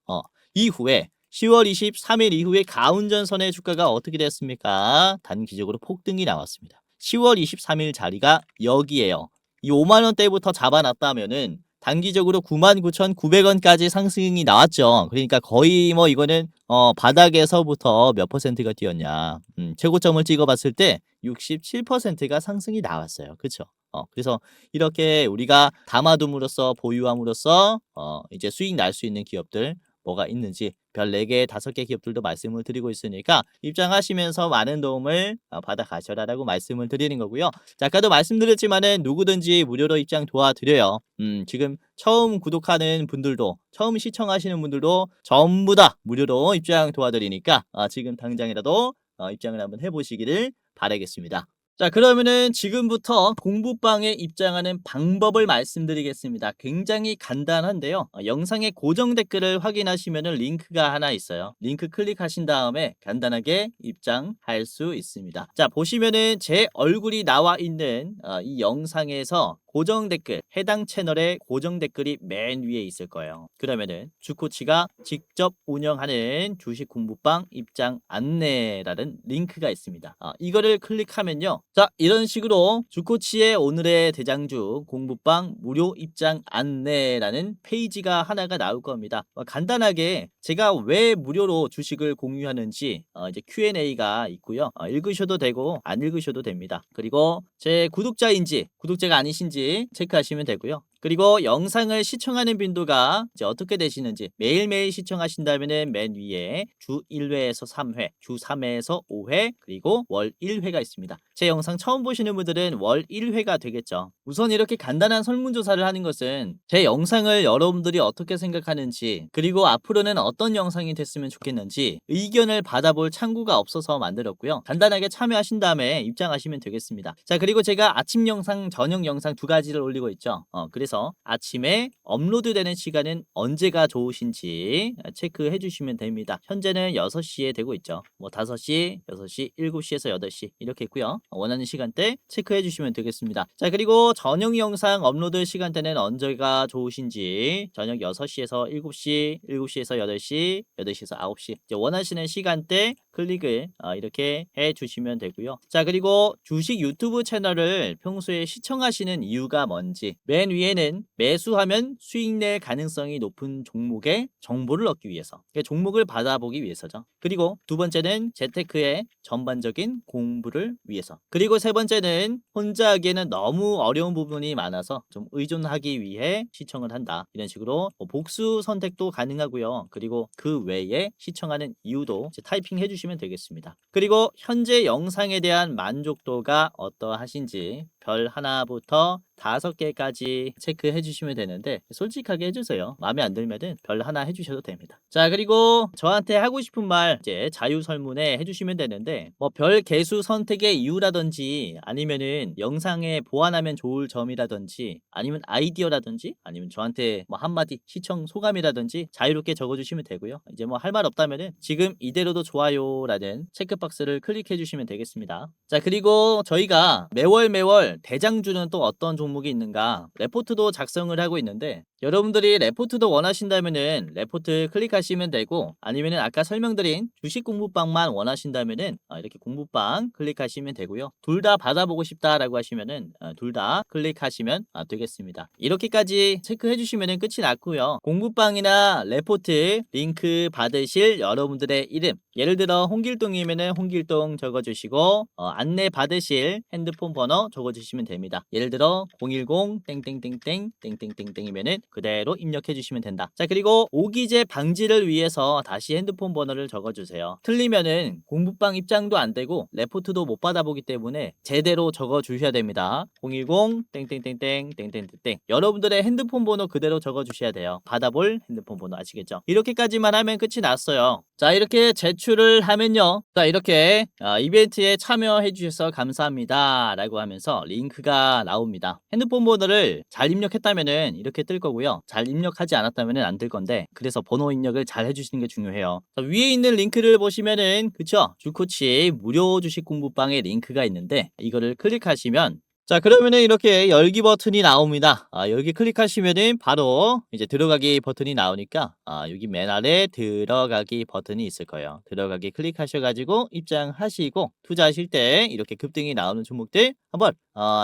이후에 10월 23일 이후에 가운전선의 주가가 어떻게 됐습니까? 단기적으로 폭등이 나왔습니다. 10월 23일 자리가 여기에요. 이 5만원대부터 잡아놨다면은 단기적으로 99,900원까지 상승이 나왔죠. 그러니까 거의 뭐 이거는 바닥에서부터 몇 퍼센트가 뛰었냐. 최고점을 찍어봤을 때 67%가 상승이 나왔어요. 그쵸? 그래서 이렇게 우리가 담아둠으로써 보유함으로써 이제 수익 날 수 있는 기업들 뭐가 있는지 별 4개, 5개 기업들도 말씀을 드리고 있으니까 입장하시면서 많은 도움을 받아 가셔라라고 말씀을 드리는 거고요. 자, 아까도 말씀드렸지만은 누구든지 무료로 입장 도와드려요. 지금 처음 구독하는 분들도 처음 시청하시는 분들도 전부 다 무료로 입장 도와드리니까 지금 당장이라도 입장을 한번 해보시기를 바라겠습니다. 자, 그러면은 지금부터 공부방에 입장하는 방법을 말씀드리겠습니다. 굉장히 간단한데요. 영상의 고정 댓글을 확인하시면은 링크가 하나 있어요. 링크 클릭하신 다음에 간단하게 입장할 수 있습니다. 자, 보시면은 제 얼굴이 나와 있는 이 영상에서 고정 댓글, 해당 채널의 고정 댓글이 맨 위에 있을 거예요. 그러면은 주코치가 직접 운영하는 주식 공부방 입장 안내라는 링크가 있습니다. 이거를 클릭하면요. 자, 이런 식으로 주코치의 오늘의 대장주 공부방 무료 입장 안내라는 페이지가 하나가 나올 겁니다. 간단하게 제가 왜 무료로 주식을 공유하는지 이제 Q&A가 있고요. 읽으셔도 되고 안 읽으셔도 됩니다. 그리고 제 구독자인지 구독자가 아니신지 체크하시면 되고요. 그리고 영상을 시청하는 빈도가 이제 어떻게 되시는지 매일매일 시청하신다면은 맨 위에 주 1회에서 3회, 주 3회에서 5회, 그리고 월 1회가 있습니다. 제 영상 처음 보시는 분들은 월 1회가 되겠죠. 우선 이렇게 간단한 설문조사를 하는 것은 제 영상을 여러분들이 어떻게 생각하는지, 그리고 앞으로는 어떤 영상이 됐으면 좋겠는지 의견을 받아볼 창구가 없어서 만들었고요. 간단하게 참여하신 다음에 입장하시면 되겠습니다. 자, 그리고 제가 아침 영상, 저녁 영상 두 가지를 올리고 있죠. 그래서 아침에 업로드되는 시간은 언제가 좋으신지 체크해 주시면 됩니다. 현재는 6시에 되고 있죠. 뭐 5시, 6시, 7시에서 8시 이렇게 있고요. 원하는 시간대 체크해 주시면 되겠습니다. 자, 그리고 저녁 영상 업로드 시간대는 언제가 좋으신지 저녁 6시에서 7시, 7시에서 8시, 8시에서 9시 이제 원하시는 시간대 클릭을 이렇게 해 주시면 되고요. 자, 그리고 주식 유튜브 채널을 평소에 시청하시는 이유가 뭔지 맨 위에는 매수하면 수익 낼 가능성이 높은 종목의 정보를 얻기 위해서, 종목을 받아보기 위해서죠. 그리고 두 번째는 재테크의 전반적인 공부를 위해서, 그리고 세 번째는 혼자 하기에는 너무 어려운 부분이 많아서 좀 의존하기 위해 시청을 한다. 이런 식으로 복수 선택도 가능하고요. 그리고 그 외에 시청하는 이유도 타이핑 해주시면 되겠습니다. 그리고 현재 영상에 대한 만족도가 어떠하신지 별 하나부터 5개까지 체크해 주시면 되는데 솔직하게 해주세요. 마음에 안 들면은 별 하나 해주셔도 됩니다. 자, 그리고 저한테 하고 싶은 말 이제 자유설문에 해주시면 되는데 뭐 별 개수 선택의 이유라든지 아니면은 영상에 보완하면 좋을 점이라든지 아니면 아이디어라든지 아니면 저한테 뭐 한마디 시청 소감이라든지 자유롭게 적어주시면 되고요. 이제 뭐 할 말 없다면은 지금 이대로도 좋아요라는 체크박스를 클릭해 주시면 되겠습니다. 자, 그리고 저희가 매월 대장주는 또 어떤 종목이 있는가 레포트도 작성을 하고 있는데 여러분들이 레포트도 원하신다면은 레포트 클릭하시면 되고 아니면은 아까 설명드린 주식 공부방만 원하신다면은 이렇게 공부방 클릭하시면 되고요. 둘 다 받아보고 싶다라고 하시면은 둘 다 클릭하시면 되겠습니다. 이렇게까지 체크해 주시면은 끝이 났고요. 공부방이나 레포트 링크 받으실 여러분들의 이름, 예를 들어 홍길동이면은 홍길동 적어주시고 안내 받으실 핸드폰 번호 적어주시면 됩니다. 예를 들어 010 땡땡땡땡 땡땡땡땡이면은 그대로 입력해 주시면 된다. 자, 그리고 오기재 방지를 위해서 다시 핸드폰 번호를 적어주세요. 틀리면은 공부방 입장도 안 되고 레포트도 못 받아보기 때문에 제대로 적어주셔야 됩니다. 010 땡땡땡땡 땡땡땡땡 여러분들의 핸드폰 번호 그대로 적어주셔야 돼요. 받아볼 핸드폰 번호 아시겠죠? 이렇게까지만 하면 끝이 났어요. 자, 이렇게 제출을 하면요. 자, 이렇게 이벤트에 참여해 주셔서 감사합니다 라고 하면서 링크가 나옵니다. 핸드폰 번호를 잘 입력했다면은 이렇게 뜰 거고요. 잘 입력하지 않았다면은 안 뜰 건데 그래서 번호 입력을 잘 해주시는 게 중요해요. 자, 위에 있는 링크를 보시면은 그쵸? 주코치 무료 주식 공부방의 링크가 있는데 이거를 클릭하시면 자, 그러면은 이렇게 열기 버튼이 나옵니다. 여기 클릭하시면은 바로 이제 들어가기 버튼이 나오니까 여기 맨 아래 들어가기 버튼이 있을 거예요. 들어가기 클릭하셔가지고 입장하시고 투자하실 때 이렇게 급등이 나오는 종목들 한번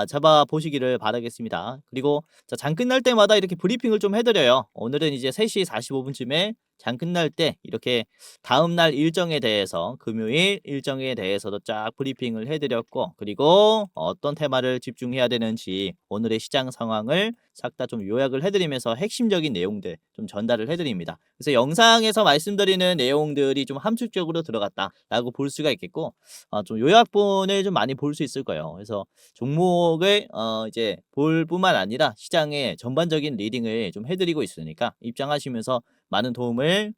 잡아 보시기를 바라겠습니다. 그리고 자, 장 끝날 때마다 이렇게 브리핑을 좀 해드려요. 오늘은 이제 3시 45분쯤에 장 끝날 때 이렇게 다음날 일정에 대해서 금요일 일정에 대해서도 쫙 브리핑을 해드렸고 그리고 어떤 테마를 집중해야 되는지 오늘의 시장 상황을 싹 다 좀 요약을 해드리면서 핵심적인 내용들 좀 전달을 해드립니다. 그래서 영상에서 말씀드리는 내용들이 좀 함축적으로 들어갔다라고 볼 수가 있겠고 좀 요약본을 좀 많이 볼 수 있을 거예요. 그래서 종목을 이제 볼 뿐만 아니라 시장의 전반적인 리딩을 좀 해드리고 있으니까 입장하시면서 많은 도움을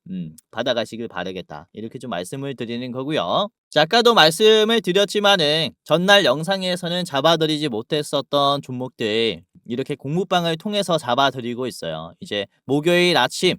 받아가시길 바라겠다. 이렇게 좀 말씀을 드리는 거고요. 자, 아까도 말씀을 드렸지만은 전날 영상에서는 잡아드리지 못했었던 종목들 이렇게 공부방을 통해서 잡아드리고 있어요. 이제 목요일 아침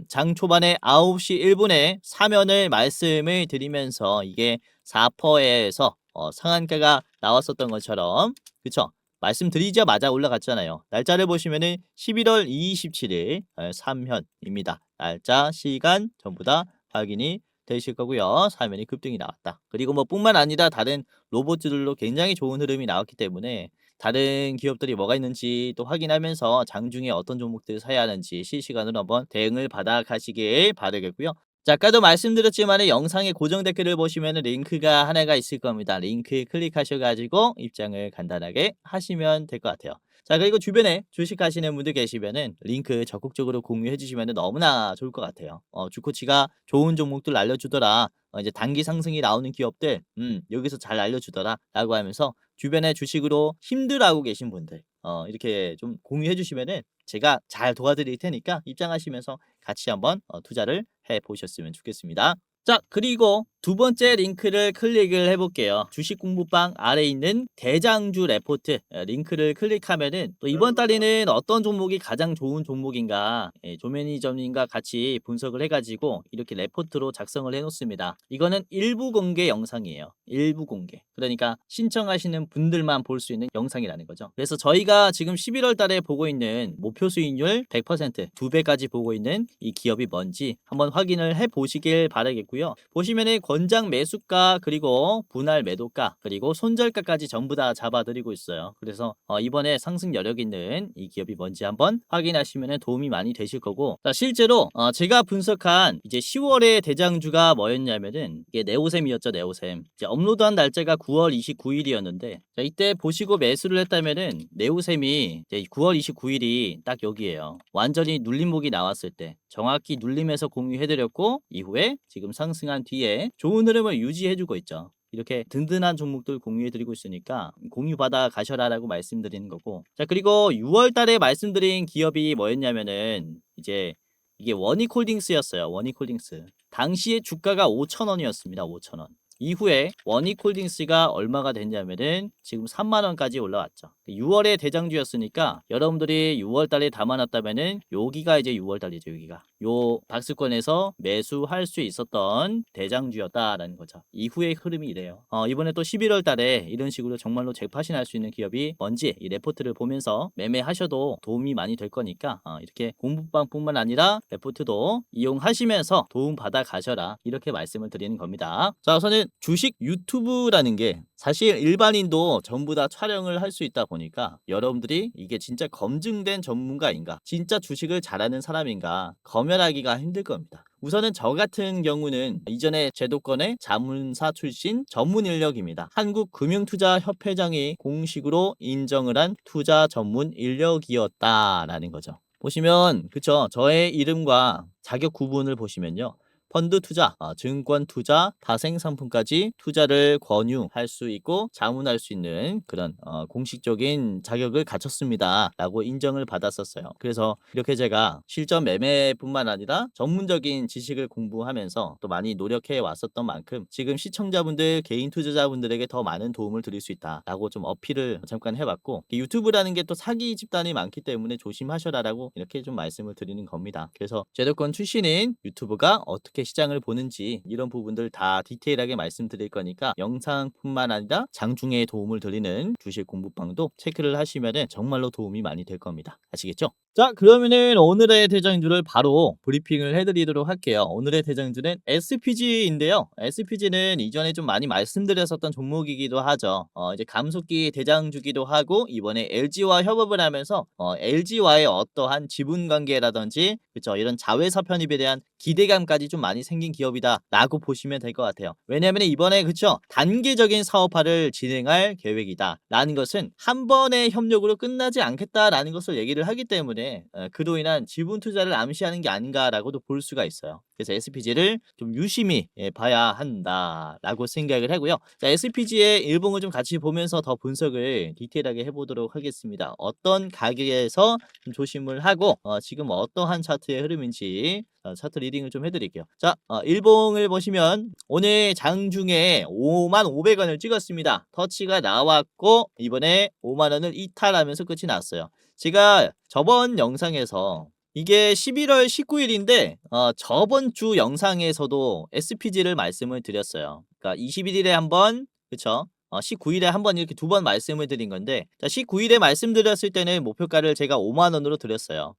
장 초반에 9시 1분에 사면을 말씀을 드리면서 이게 4%에서 상한가가 나왔었던 것처럼 그쵸? 말씀드리자마자 올라갔잖아요. 날짜를 보시면은 11월 27일 3현입니다. 날짜, 시간 전부 다 확인이 되실 거고요. 사면이 급등이 나왔다. 그리고 뭐 뿐만 아니라 다른 로봇들로 굉장히 좋은 흐름이 나왔기 때문에 다른 기업들이 뭐가 있는지 또 확인하면서 장중에 어떤 종목들을 사야 하는지 실시간으로 한번 대응을 받아 가시길 바라겠고요. 자, 아까도 말씀드렸지만 영상의 고정 댓글을 보시면 링크가 하나가 있을 겁니다. 링크 클릭하셔가지고 입장을 간단하게 하시면 될 것 같아요. 자, 그리고 주변에 주식하시는 분들 계시면은 링크 적극적으로 공유해 주시면 너무나 좋을 것 같아요. 주코치가 좋은 종목들 알려주더라. 이제 단기 상승이 나오는 기업들, 여기서 잘 알려주더라. 라고 하면서 주변에 주식으로 힘들어하고 계신 분들, 이렇게 좀 공유해 주시면은 제가 잘 도와드릴 테니까 입장하시면서 같이 한번 투자를 해 보셨으면 좋겠습니다. 자, 그리고 두 번째 링크를 클릭을 해볼게요. 주식 공부방 아래에 있는 대장주 레포트 링크를 클릭하면은 또 이번 달에는 어떤 종목이 가장 좋은 종목인가 조매니저님과 같이 분석을 해가지고 이렇게 레포트로 작성을 해놓습니다. 이거는 일부 공개 영상이에요. 일부 공개. 그러니까 신청하시는 분들만 볼 수 있는 영상이라는 거죠. 그래서 저희가 지금 11월 달에 보고 있는 목표 수익률 100% 2배까지 보고 있는 이 기업이 뭔지 한번 확인을 해 보시길 바라겠고요. 보시면은 권장 매수가 그리고 분할 매도가 그리고 손절가까지 전부 다 잡아드리고 있어요. 그래서 이번에 상승 여력 있는 이 기업이 뭔지 한번 확인하시면 도움이 많이 되실 거고, 자, 실제로 제가 분석한 이제 10월의 대장주가 뭐였냐면은 이게 네오셈이었죠. 네오셈. 이제 업로드한 날짜가 9월 29일이었는데 자, 이때 보시고 매수를 했다면은 네오셈이 이제 9월 29일이 딱 여기에요. 완전히 눌림목이 나왔을 때 정확히 눌림에서 공유해드렸고 이후에 지금 상승한 뒤에 좋은 흐름을 유지해주고 있죠. 이렇게 든든한 종목들 공유해드리고 있으니까 공유받아 가셔라라고 말씀드리는 거고, 자, 그리고 6월 달에 말씀드린 기업이 뭐였냐면은 이제 이게 원익홀딩스였어요. 원익홀딩스. 당시에 주가가 5,000원이었습니다. 5,000원. 이후에 원익홀딩스가 얼마가 됐냐면은 지금 3만원까지 올라왔죠. 6월에 대장주였으니까 여러분들이 6월 달에 담아놨다면은 여기가 이제 6월 달이죠. 여기가 요 박스권에서 매수할 수 있었던 대장주였다라는 거죠. 이후의 흐름이 이래요. 이번에 또 11월 달에 이런 식으로 정말로 잭팟이 날 수 있는 기업이 뭔지 이 레포트를 보면서 매매하셔도 도움이 많이 될 거니까 이렇게 공부방뿐만 아니라 레포트도 이용하시면서 도움 받아 가셔라 이렇게 말씀을 드리는 겁니다. 자, 우선은 주식 유튜브라는 게 사실 일반인도 전부 다 촬영을 할 수 있다 보니까 여러분들이 이게 진짜 검증된 전문가인가, 진짜 주식을 잘하는 사람인가 검열하기가 힘들 겁니다. 우선은 저 같은 경우는 이전에 제도권의 자문사 출신 전문 인력입니다. 한국금융투자협회장이 공식으로 인정을 한 투자 전문 인력이었다라는 거죠. 보시면 그쵸, 저의 이름과 자격 구분을 보시면요, 펀드 투자, 증권 투자, 다생 상품까지 투자를 권유할 수 있고 자문할 수 있는 그런 공식적인 자격을 갖췄습니다 라고 인정을 받았었어요. 그래서 이렇게 제가 실전 매매뿐만 아니라 전문적인 지식을 공부하면서 또 많이 노력해 왔었던 만큼 지금 시청자분들, 개인 투자자분들에게 더 많은 도움을 드릴 수 있다 라고 좀 어필을 잠깐 해봤고, 유튜브라는 게 또 사기 집단이 많기 때문에 조심하셔라라고 이렇게 좀 말씀을 드리는 겁니다. 그래서 제도권 출신인 유튜브가 어떻게 시장을 보는지 이런 부분들 다 디테일하게 말씀드릴 거니까 영상뿐만 아니라 장중에 도움을 드리는 주식 공부방도 체크를 하시면은 정말로 도움이 많이 될 겁니다. 아시겠죠? 자, 그러면은 오늘의 대장주를 바로 브리핑을 해드리도록 할게요. 오늘의 대장주는 SPG인데요. SPG는 이전에 좀 많이 말씀드렸었던 종목이기도 하죠. 이제 감속기 대장주기도 하고 이번에 LG와 협업을 하면서 LG와의 어떠한 지분 관계라든지 그쵸, 이런 자회사 편입에 대한 기대감까지 좀 많이 생긴 기업이다 라고 보시면 될 것 같아요. 왜냐하면 이번에 그쵸, 단계적인 사업화를 진행할 계획이다 라는 것은 한 번의 협력으로 끝나지 않겠다라는 것을 얘기를 하기 때문에 그로 인한 지분 투자를 암시하는 게 아닌가라고도 볼 수가 있어요. 그래서 SPG를 좀 유심히 봐야 한다라고 생각을 하고요. 자, SPG의 일봉을 좀 같이 보면서 더 분석을 디테일하게 해보도록 하겠습니다. 어떤 가격에서 좀 조심을 하고 지금 어떠한 차트의 흐름인지 차트 리딩을 좀 해드릴게요. 자, 일봉을 보시면 오늘 장중에 55,500원을 찍었습니다. 터치가 나왔고 이번에 50,000원을 이탈하면서 끝이 났어요. 제가 저번 영상에서 이게 11월 19일인데 저번 주 영상에서도 SPG를 말씀을 드렸어요. 그러니까 21일에 한번, 그쵸? 19일에 한번 이렇게 두 번 말씀을 드린 건데, 자, 19일에 말씀드렸을 때는 목표가를 제가 50,000원으로 드렸어요.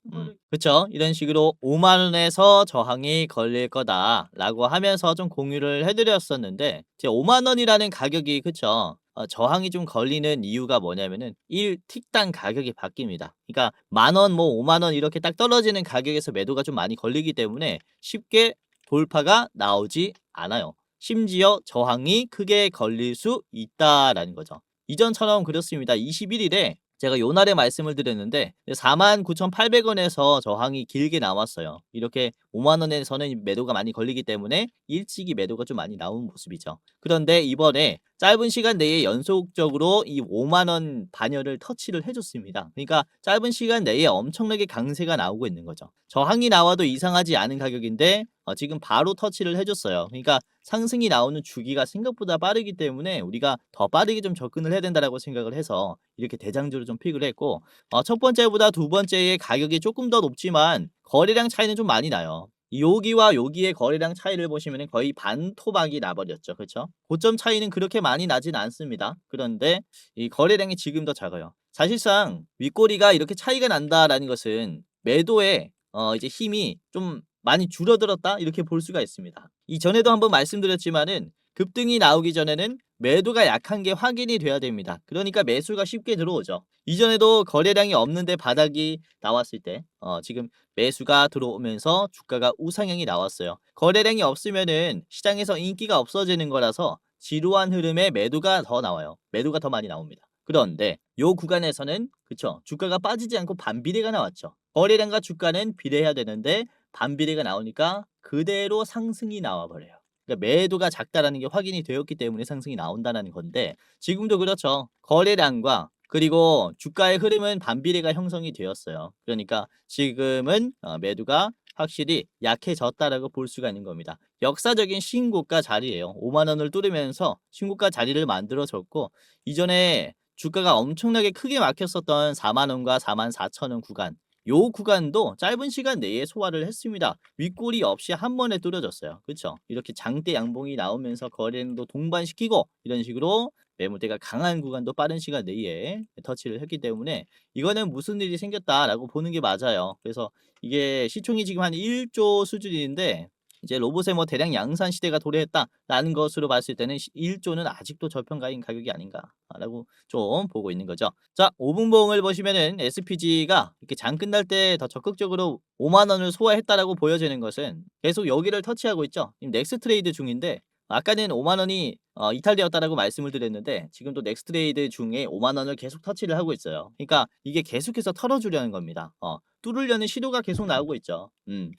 그쵸? 이런 식으로 50,000원에서 저항이 걸릴 거다라고 하면서 좀 공유를 해드렸었는데, 제 50,000원이라는 가격이, 그쵸? 저항이 좀 걸리는 이유가 뭐냐면은 1틱당 가격이 바뀝니다. 그러니까 10,000원, 뭐 50,000원 이렇게 딱 떨어지는 가격에서 매도가 좀 많이 걸리기 때문에 쉽게 돌파가 나오지 않아요. 심지어 저항이 크게 걸릴 수 있다라는 거죠. 이전처럼 그렇습니다. 21일에 제가 요날에 말씀을 드렸는데 49,800원에서 저항이 길게 나왔어요. 이렇게 50,000원에서는 매도가 많이 걸리기 때문에 일찍이 매도가 좀 많이 나온 모습이죠. 그런데 이번에 짧은 시간 내에 연속적으로 이 50,000원 반열을 터치를 해줬습니다. 그러니까 짧은 시간 내에 엄청나게 강세가 나오고 있는 거죠. 저항이 나와도 이상하지 않은 가격인데 지금 바로 터치를 해줬어요. 그러니까 상승이 나오는 주기가 생각보다 빠르기 때문에 우리가 더 빠르게 좀 접근을 해야 된다라고 생각을 해서 이렇게 대장주를 좀 픽을 했고, 첫 번째보다 두 번째의 가격이 조금 더 높지만 거래량 차이는 좀 많이 나요. 여기와 여기의 거래량 차이를 보시면 거의 반 토막이 나버렸죠. 그렇죠? 고점 차이는 그렇게 많이 나진 않습니다. 그런데 이 거래량이 지금 더 작아요. 사실상 윗꼬리가 이렇게 차이가 난다라는 것은 매도에 이제 힘이 좀 많이 줄어들었다 이렇게 볼 수가 있습니다. 이전에도 한번 말씀드렸지만은 급등이 나오기 전에는 매도가 약한 게 확인이 돼야 됩니다. 그러니까 매수가 쉽게 들어오죠. 이전에도 거래량이 없는데 바닥이 나왔을 때 지금 매수가 들어오면서 주가가 우상향이 나왔어요. 거래량이 없으면은 시장에서 인기가 없어지는 거라서 지루한 흐름에 매도가 더 나와요. 매도가 더 많이 나옵니다. 그런데 요 구간에서는, 그쵸, 주가가 빠지지 않고 반비례가 나왔죠. 거래량과 주가는 비례해야 되는데 반비례가 나오니까 그대로 상승이 나와버려요. 그러니까 매도가 작다라는 게 확인이 되었기 때문에 상승이 나온다는 건데, 지금도 그렇죠. 거래량과 그리고 주가의 흐름은 반비례가 형성이 되었어요. 그러니까 지금은 매도가 확실히 약해졌다라고 볼 수가 있는 겁니다. 역사적인 신고가 자리예요. 50,000원을 뚫으면서 신고가 자리를 만들어줬고, 이전에 주가가 엄청나게 크게 막혔었던 40,000원과 44,000원 구간, 요 구간도 짧은 시간 내에 소화를 했습니다. 윗꼬리 없이 한 번에 뚫어졌어요. 그렇죠? 이렇게 장대 양봉이 나오면서 거래량도 동반시키고 이런 식으로 매물대가 강한 구간도 빠른 시간 내에 터치를 했기 때문에 이거는 무슨 일이 생겼다라고 보는 게 맞아요. 그래서 이게 시총이 지금 한 1조 수준인데 이제 로봇의 뭐 대량 양산 시대가 도래했다라는 것으로 봤을 때는 1조는 아직도 저평가인 가격이 아닌가라고 좀 보고 있는 거죠. 자, 5분봉을 보시면은 SPG가 이렇게 장 끝날 때 더 적극적으로 50,000원을 소화했다라고 보여지는 것은 계속 여기를 터치하고 있죠. 지금 넥스 트레이드 중인데 아까는 50,000원이 이탈되었다라고 말씀을 드렸는데 지금도 넥스 트레이드 중에 50,000원을 계속 터치를 하고 있어요. 그러니까 이게 계속해서 털어주려는 겁니다. 뚫으려는 시도가 계속 나오고 있죠.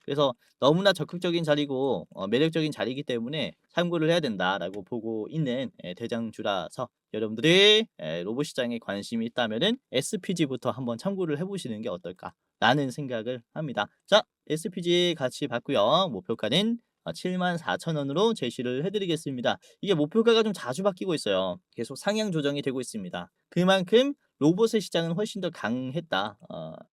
그래서 너무나 적극적인 자리고 매력적인 자리이기 때문에 참고를 해야 된다라고 보고 있는 대장주라서 여러분들이 로봇 시장에 관심이 있다면은 SPG부터 한번 참고를 해보시는 게 어떨까라는 생각을 합니다. 자, SPG 같이 봤고요. 목표가는 74,000원으로 제시를 해드리겠습니다. 이게 목표가가 좀 자주 바뀌고 있어요. 계속 상향 조정이 되고 있습니다. 그만큼 로봇의 시장은 훨씬 더 강했다.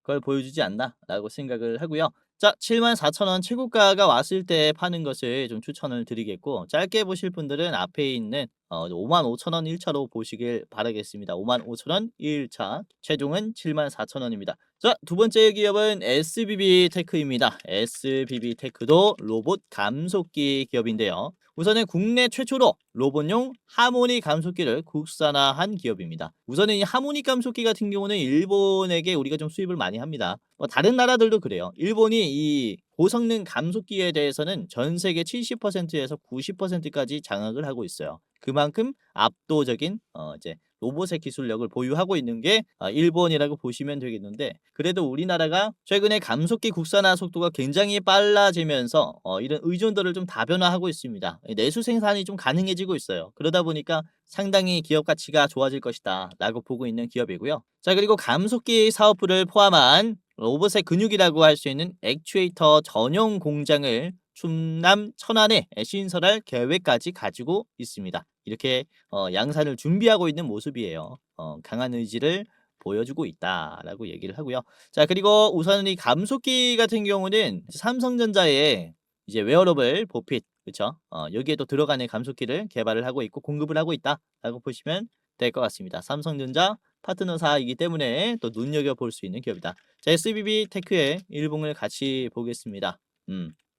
그걸 보여주지 않나 라고 생각을 하고요. 자, 74,000원 최고가가 왔을 때 파는 것을 좀 추천을 드리겠고, 짧게 보실 분들은 앞에 있는 55,000원 1차로 보시길 바라겠습니다. 55,000원 1차, 최종은 74,000원입니다. 자, 두 번째 기업은 SBB 테크입니다. SBB 테크도 로봇 감속기 기업인데요. 우선은 국내 최초로 로봇용 하모닉 감속기를 국산화한 기업입니다. 우선은 이 하모닉 감속기 같은 경우는 일본에게 우리가 좀 수입을 많이 합니다. 다른 나라들도 그래요. 일본이 이 고성능 감속기에 대해서는 전 세계 70%에서 90%까지 장악을 하고 있어요. 그만큼 압도적인 이제 로봇의 기술력을 보유하고 있는 게 일본이라고 보시면 되겠는데, 그래도 우리나라가 최근에 감속기 국산화 속도가 굉장히 빨라지면서 이런 의존도를 좀 다변화하고 있습니다. 내수 생산이 좀 가능해지고 있어요. 그러다 보니까 상당히 기업 가치가 좋아질 것이다 라고 보고 있는 기업이고요. 자, 그리고 감속기 사업부를 포함한 로봇의 근육이라고 할 수 있는 액추에이터 전용 공장을 충남 천안에 신설할 계획까지 가지고 있습니다. 이렇게 양산을 준비하고 있는 모습이에요. 강한 의지를 보여주고 있다라고 얘기를 하고요. 자, 그리고 우선 이 감속기 같은 경우는 삼성전자의 이제 웨어러블 보핏, 그쵸? 여기에 또 들어가는 감속기를 개발을 하고 있고 공급을 하고 있다라고 보시면 될 것 같습니다. 삼성전자 파트너사이기 때문에 또 눈여겨볼 수 있는 기업이다. 자, SBB 테크의 일봉을 같이 보겠습니다.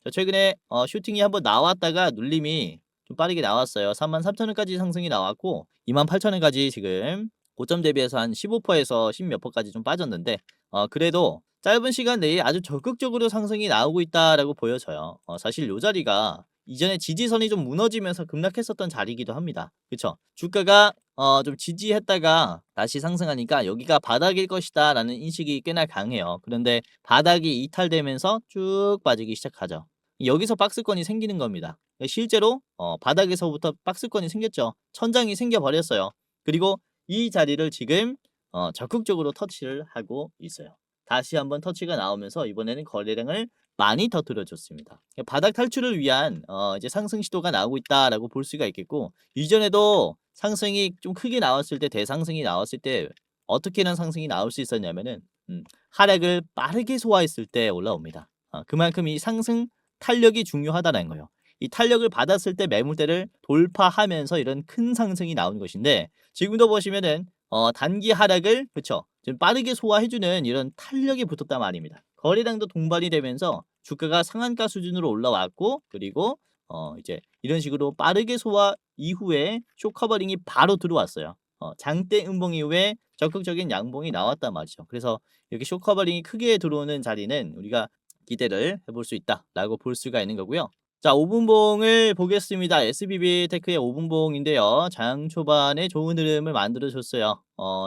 자, 최근에 슈팅이 한번 나왔다가 눌림이 좀 빠르게 나왔어요. 33,000원까지 상승이 나왔고 28,000원까지 지금 고점 대비해서 한 15%에서 10 몇 %까지 좀 빠졌는데 그래도 짧은 시간 내에 아주 적극적으로 상승이 나오고 있다라고 보여져요. 사실 요 자리가 이전에 지지선이 좀 무너지면서 급락했었던 자리이기도 합니다. 그쵸? 주가가 좀 지지했다가 다시 상승하니까 여기가 바닥일 것이다라는 인식이 꽤나 강해요. 그런데 바닥이 이탈되면서 쭉 빠지기 시작하죠. 여기서 박스권이 생기는 겁니다. 실제로 바닥에서부터 박스권이 생겼죠. 천장이 생겨버렸어요. 그리고 이 자리를 지금 적극적으로 터치를 하고 있어요. 다시 한번 터치가 나오면서 이번에는 거래량을 많이 터뜨려 줬습니다. 바닥 탈출을 위한 이제 상승 시도가 나오고 있다라고 볼 수가 있겠고, 이전에도 상승이 좀 크게 나왔을 때, 대상승이 나왔을 때 어떻게는 상승이 나올 수 있었냐면은 하락을 빠르게 소화했을 때 올라옵니다. 그만큼 이 상승 탄력이 중요하다는 거예요. 이 탄력을 받았을 때 매물대를 돌파하면서 이런 큰 상승이 나오는 것인데, 지금도 보시면은 단기 하락을 그쵸 좀 빠르게 소화해주는 이런 탄력이 붙었단 말입니다. 거래량도 동반이 되면서 주가가 상한가 수준으로 올라왔고, 그리고 이제 이런 식으로 빠르게 소화 이후에 쇼커버링이 바로 들어왔어요. 장대 음봉 이후에 적극적인 양봉이 나왔단 말이죠. 그래서 이렇게 쇼커버링이 크게 들어오는 자리는 우리가 기대를 해볼 수 있다라고 볼 수가 있는 거고요. 자, 5분봉을 보겠습니다. SBB 테크의 5분봉인데요. 장 초반에 좋은 흐름을 만들어줬어요.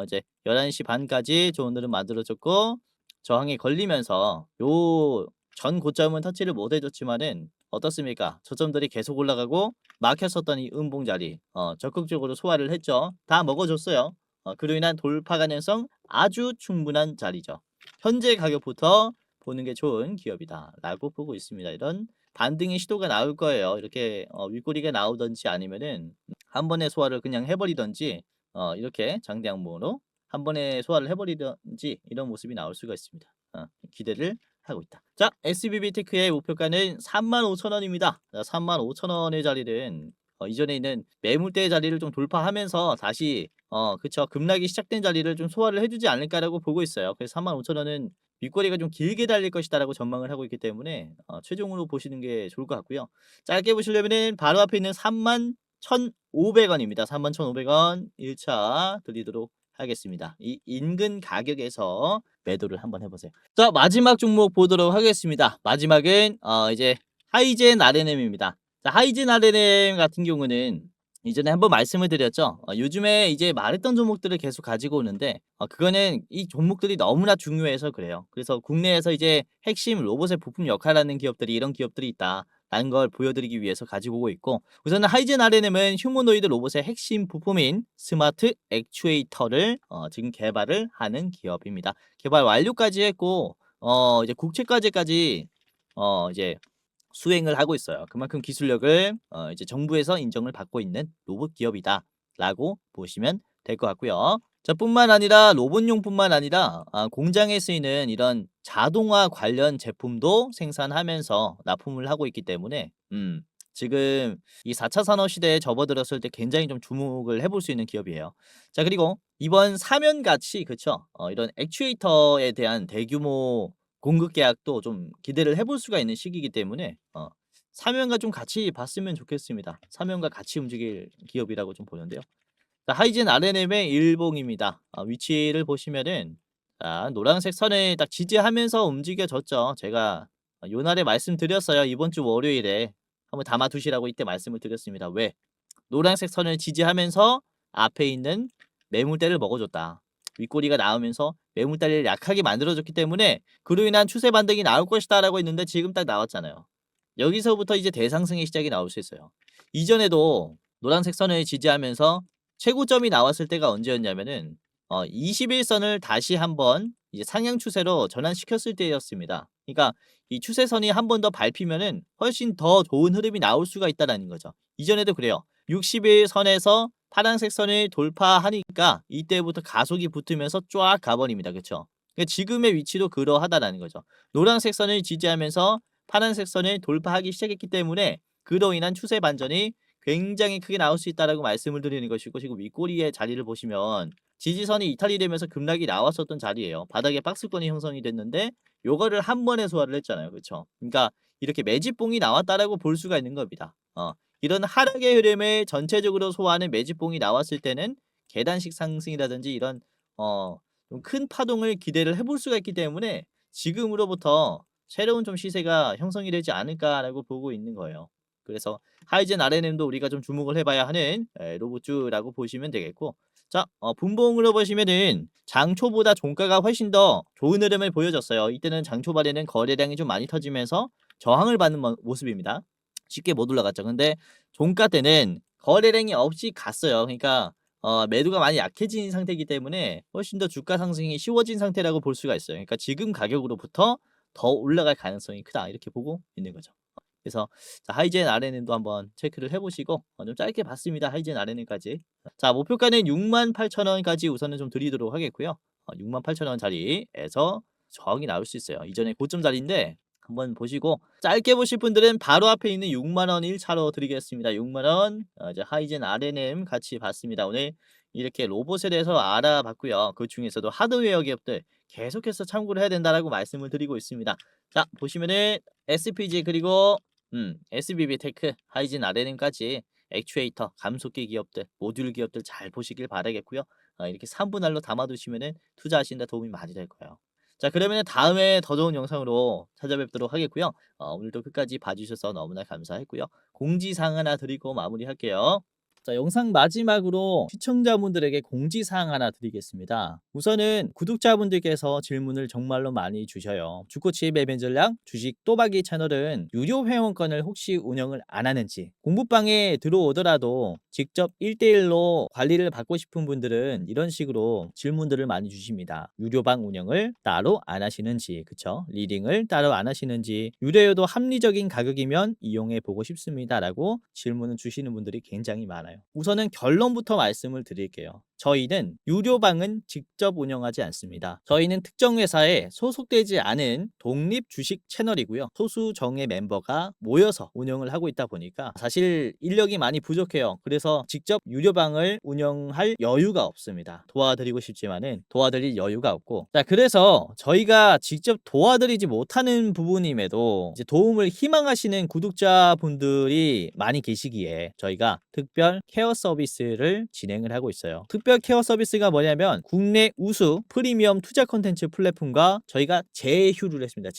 이제 11시 반까지 좋은 흐름 만들어줬고, 저항에 걸리면서 요 전 고점은 터치를 못 해줬지만은 어떻습니까? 저점들이 계속 올라가고 막혔었던 이 음봉 자리 적극적으로 소화를 했죠. 다 먹어줬어요. 그로 인한 돌파 가능성 아주 충분한 자리죠. 현재 가격부터 보는 게 좋은 기업이다라고 보고 있습니다. 이런 반등의 시도가 나올 거예요. 이렇게 윗꼬리가 나오든지 아니면은 한 번에 소화를 그냥 해버리든지 이렇게 장대 양봉으로 한 번에 소화를 해버리든지 이런 모습이 나올 수가 있습니다. 기대를 하고 있다. 자, SBB 테크의 목표가는 35,000원입니다. 35,000원의 자리는 이전에 있는 매물대 자리를 좀 돌파하면서 다시 그쵸 급락이 시작된 자리를 좀 소화를 해주지 않을까라고 보고 있어요. 그래서 35,000원은 윗꼬리가 좀 길게 달릴 것이다라고 전망을 하고 있기 때문에 최종으로 보시는 게 좋을 것 같고요. 짧게 보시려면은 바로 앞에 있는 31,500원입니다. 31,500원 1차 드리도록 하겠습니다. 이 인근 가격에서 매도를 한번 해보세요. 자, 마지막 종목 보도록 하겠습니다. 마지막은 이제 하이젠 RNM입니다. 자, 하이젠 RNM 같은 경우는 이전에 한번 말씀을 드렸죠. 요즘에 이제 말했던 종목들을 계속 가지고 오는데 그거는 이 종목들이 너무나 중요해서 그래요. 그래서 국내에서 이제 핵심 로봇의 부품 역할하는 기업들이 이런 기업들이 있다라는 걸 보여드리기 위해서 가지고 오고 있고, 우선은 하이젠 RNM은 휴머노이드 로봇의 핵심 부품인 스마트 액추에이터를 지금 개발을 하는 기업입니다. 개발 완료까지 했고 이제 국제까지까지 이제 수행을 하고 있어요. 그만큼 기술력을 이제 정부에서 인정을 받고 있는 로봇 기업이다라고 보시면 될 것 같고요. 자, 뿐만 아니라 로봇용뿐만 아니라 공장에 쓰이는 이런 자동화 관련 제품도 생산하면서 납품을 하고 있기 때문에 지금 이 4차 산업 시대에 접어들었을 때 굉장히 좀 주목을 해볼 수 있는 기업이에요. 자, 그리고 이번 사면같이 그쵸 이런 액추에이터에 대한 대규모 공급 계약도 좀 기대를 해볼 수가 있는 시기이기 때문에 사면과 좀 같이 봤으면 좋겠습니다. 사면과 같이 움직일 기업이라고 좀 보는데요. 자, 하이젠 RNM의 일봉입니다. 위치를 보시면은 노란색 선에 딱 지지하면서 움직여졌죠. 제가 요날에 말씀드렸어요. 이번 주 월요일에 한번 담아 두시라고 이때 말씀을 드렸습니다. 왜? 노란색 선을 지지하면서 앞에 있는 매물대를 먹어줬다. 윗꼬리가 나오면서 매물대를 약하게 만들어줬기 때문에 그로 인한 추세 반등이 나올 것이다 라고 했는데 지금 딱 나왔잖아요. 여기서부터 이제 대상승의 시작이 나올 수 있어요. 이전에도 노란색 선을 지지하면서 최고점이 나왔을 때가 언제였냐면은 21선을 다시 한번 이제 상향 추세로 전환시켰을 때였습니다. 그러니까 이 추세선이 한 번 더 밟히면은 훨씬 더 좋은 흐름이 나올 수가 있다라는 거죠. 이전에도 그래요. 60일선에서 파란색 선을 돌파하니까 이때부터 가속이 붙으면서 쫙 가버립니다. 그쵸? 그러니까 지금의 위치도 그러하다라는 거죠. 노란색 선을 지지하면서 파란색 선을 돌파하기 시작했기 때문에 그로 인한 추세 반전이 굉장히 크게 나올 수 있다라고 말씀을 드리는 것이고, 지금 윗꼬리의 자리를 보시면 지지선이 이탈이 되면서 급락이 나왔었던 자리예요. 바닥에 박스권이 형성이 됐는데 요거를 한 번에 소화를 했잖아요. 그쵸? 그러니까 이렇게 매집봉이 나왔다라고 볼 수가 있는 겁니다. 이런 하락의 흐름을 전체적으로 소화하는 매집봉이 나왔을 때는 계단식 상승이라든지 이런 좀 큰 파동을 기대를 해볼 수가 있기 때문에 지금으로부터 새로운 좀 시세가 형성이 되지 않을까라고 보고 있는 거예요. 그래서 하이젠 RNM도 우리가 좀 주목을 해봐야 하는 로봇주라고 보시면 되겠고, 자, 분봉으로 보시면은 장초보다 종가가 훨씬 더 좋은 흐름을 보여줬어요. 이때는 장초반에는 거래량이 좀 많이 터지면서 저항을 받는 모습입니다. 쉽게 못 올라갔죠. 근데 종가 때는 거래량이 없이 갔어요. 그러니까 매도가 많이 약해진 상태이기 때문에 훨씬 더 주가 상승이 쉬워진 상태라고 볼 수가 있어요. 그러니까 지금 가격으로부터 더 올라갈 가능성이 크다, 이렇게 보고 있는 거죠. 그래서 자, 하이젠 RNN도 한번 체크를 해보시고, 좀 짧게 봤습니다. 하이젠 RNN까지. 자, 목표가는 68,000원까지 우선은 좀 드리도록 하겠고요. 68,000원 자리에서 저항이 나올 수 있어요. 이전에 고점 자리인데 한번 보시고, 짧게 보실 분들은 바로 앞에 있는 6만원 1차로 드리겠습니다. 6만원. 이제 하이젠 RNM 같이 봤습니다. 오늘 이렇게 로봇에 대해서 알아봤고요. 그 중에서도 하드웨어 기업들 계속해서 참고를 해야 된다라고 말씀을 드리고 있습니다. 자, 보시면은 SPG 그리고 SBB 테크, 하이진 RNM까지 액추에이터, 감속기 기업들, 모듈 기업들 잘 보시길 바라겠고요. 이렇게 3분할로 담아두시면은 투자하시는 데 도움이 많이 될 거예요. 자, 그러면은 다음에 더 좋은 영상으로 찾아뵙도록 하겠고요. 오늘도 끝까지 봐주셔서 너무나 감사했고요. 공지사항 하나 드리고 마무리할게요. 자, 영상 마지막으로 시청자분들에게 공지사항 하나 드리겠습니다. 우선은 구독자분들께서 질문을 정말로 많이 주셔요. 주코치 매매 전략 주식 또박이 채널은 유료 회원권을 혹시 운영을 안 하는지, 공부방에 들어오더라도 직접 1대1로 관리를 받고 싶은 분들은 이런 식으로 질문들을 많이 주십니다. 유료방 운영을 따로 안 하시는지, 그쵸? 리딩을 따로 안 하시는지, 유료여도 합리적인 가격이면 이용해 보고 싶습니다 라고 질문을 주시는 분들이 굉장히 많아요. 우선은 결론부터 말씀을 드릴게요. 저희는 유료방은 직접 운영하지 않습니다. 저희는 특정 회사에 소속되지 않은 독립 주식 채널이고요. 소수 정예 멤버가 모여서 운영을 하고 있다 보니까 사실 인력이 많이 부족해요. 그래서 직접 유료방을 운영할 여유가 없습니다. 도와드리고 싶지만은 도와드릴 여유가 없고, 자, 그래서 저희가 직접 도와드리지 못하는 부분임에도 이제 도움을 희망하시는 구독자분들이 많이 계시기에 저희가 특별 케어 서비스를 진행을 하고 있어요. 특별 케어 서비스가 뭐냐면 국내 우수 프리미엄 투자 콘텐츠 플랫폼과 저희가 제휴를 했습니다.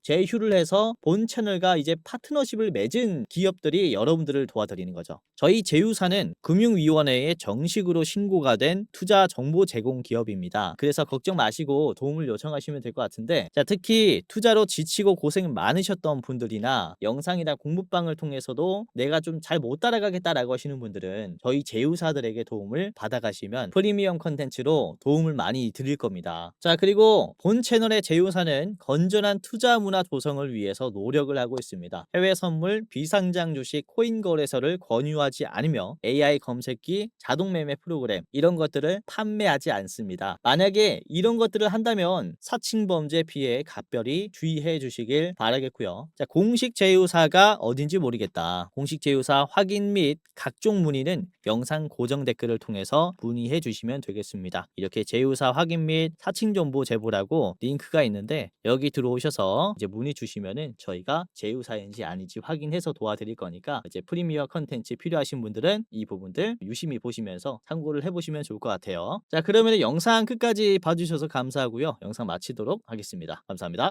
제휴를 해서 본 채널과 이제 파트너십을 맺은 기업들이 여러분들을 도와드리는 거죠. 저희 제휴사는 금융위원회에 정식으로 신고가 된 투자 정보 제공 기업입니다. 그래서 걱정 마시고 도움을 요청하시면 될 것 같은데, 자, 특히 투자로 지치고 고생 많으셨던 분들이나 영상이나 공부방을 통해서도 내가 좀 잘 못 따라가겠다라고 하시는 분들은 저희 제휴사들에게 도움을 받아가시면 프리미엄 컨텐츠로 도움을 많이 드릴 겁니다. 자, 그리고 본 채널의 제휴사는 건전한 투자 문화 조성을 위해서 노력을 하고 있습니다. 해외 선물, 비상장 주식, 코인 거래소를 권유하지 않으며 AI 검색기, 자동 매매 프로그램 이런 것들을 판매하지 않습니다. 만약에 이런 것들을 한다면 사칭 범죄 피해에 각별히 주의해 주시길 바라겠고요. 자, 공식 제휴사가 어딘지 모르겠다. 공식 제휴사 확인 및 각종 문의는 영상 고정 댓글을 통해서 문의해 주시면 되겠습니다. 이렇게 제휴사 확인 및 사칭 정보 제보라고 링크가 있는데 여기 들어오셔서 이제 문의 주시면은 저희가 제휴사인지 아닌지 확인해서 도와드릴 거니까, 이제 프리미어 컨텐츠 필요하신 분들은 이 부분들 유심히 보시면서 참고를 해보시면 좋을 것 같아요. 자, 그러면 영상 끝까지 봐주셔서 감사하고요. 영상 마치도록 하겠습니다. 감사합니다.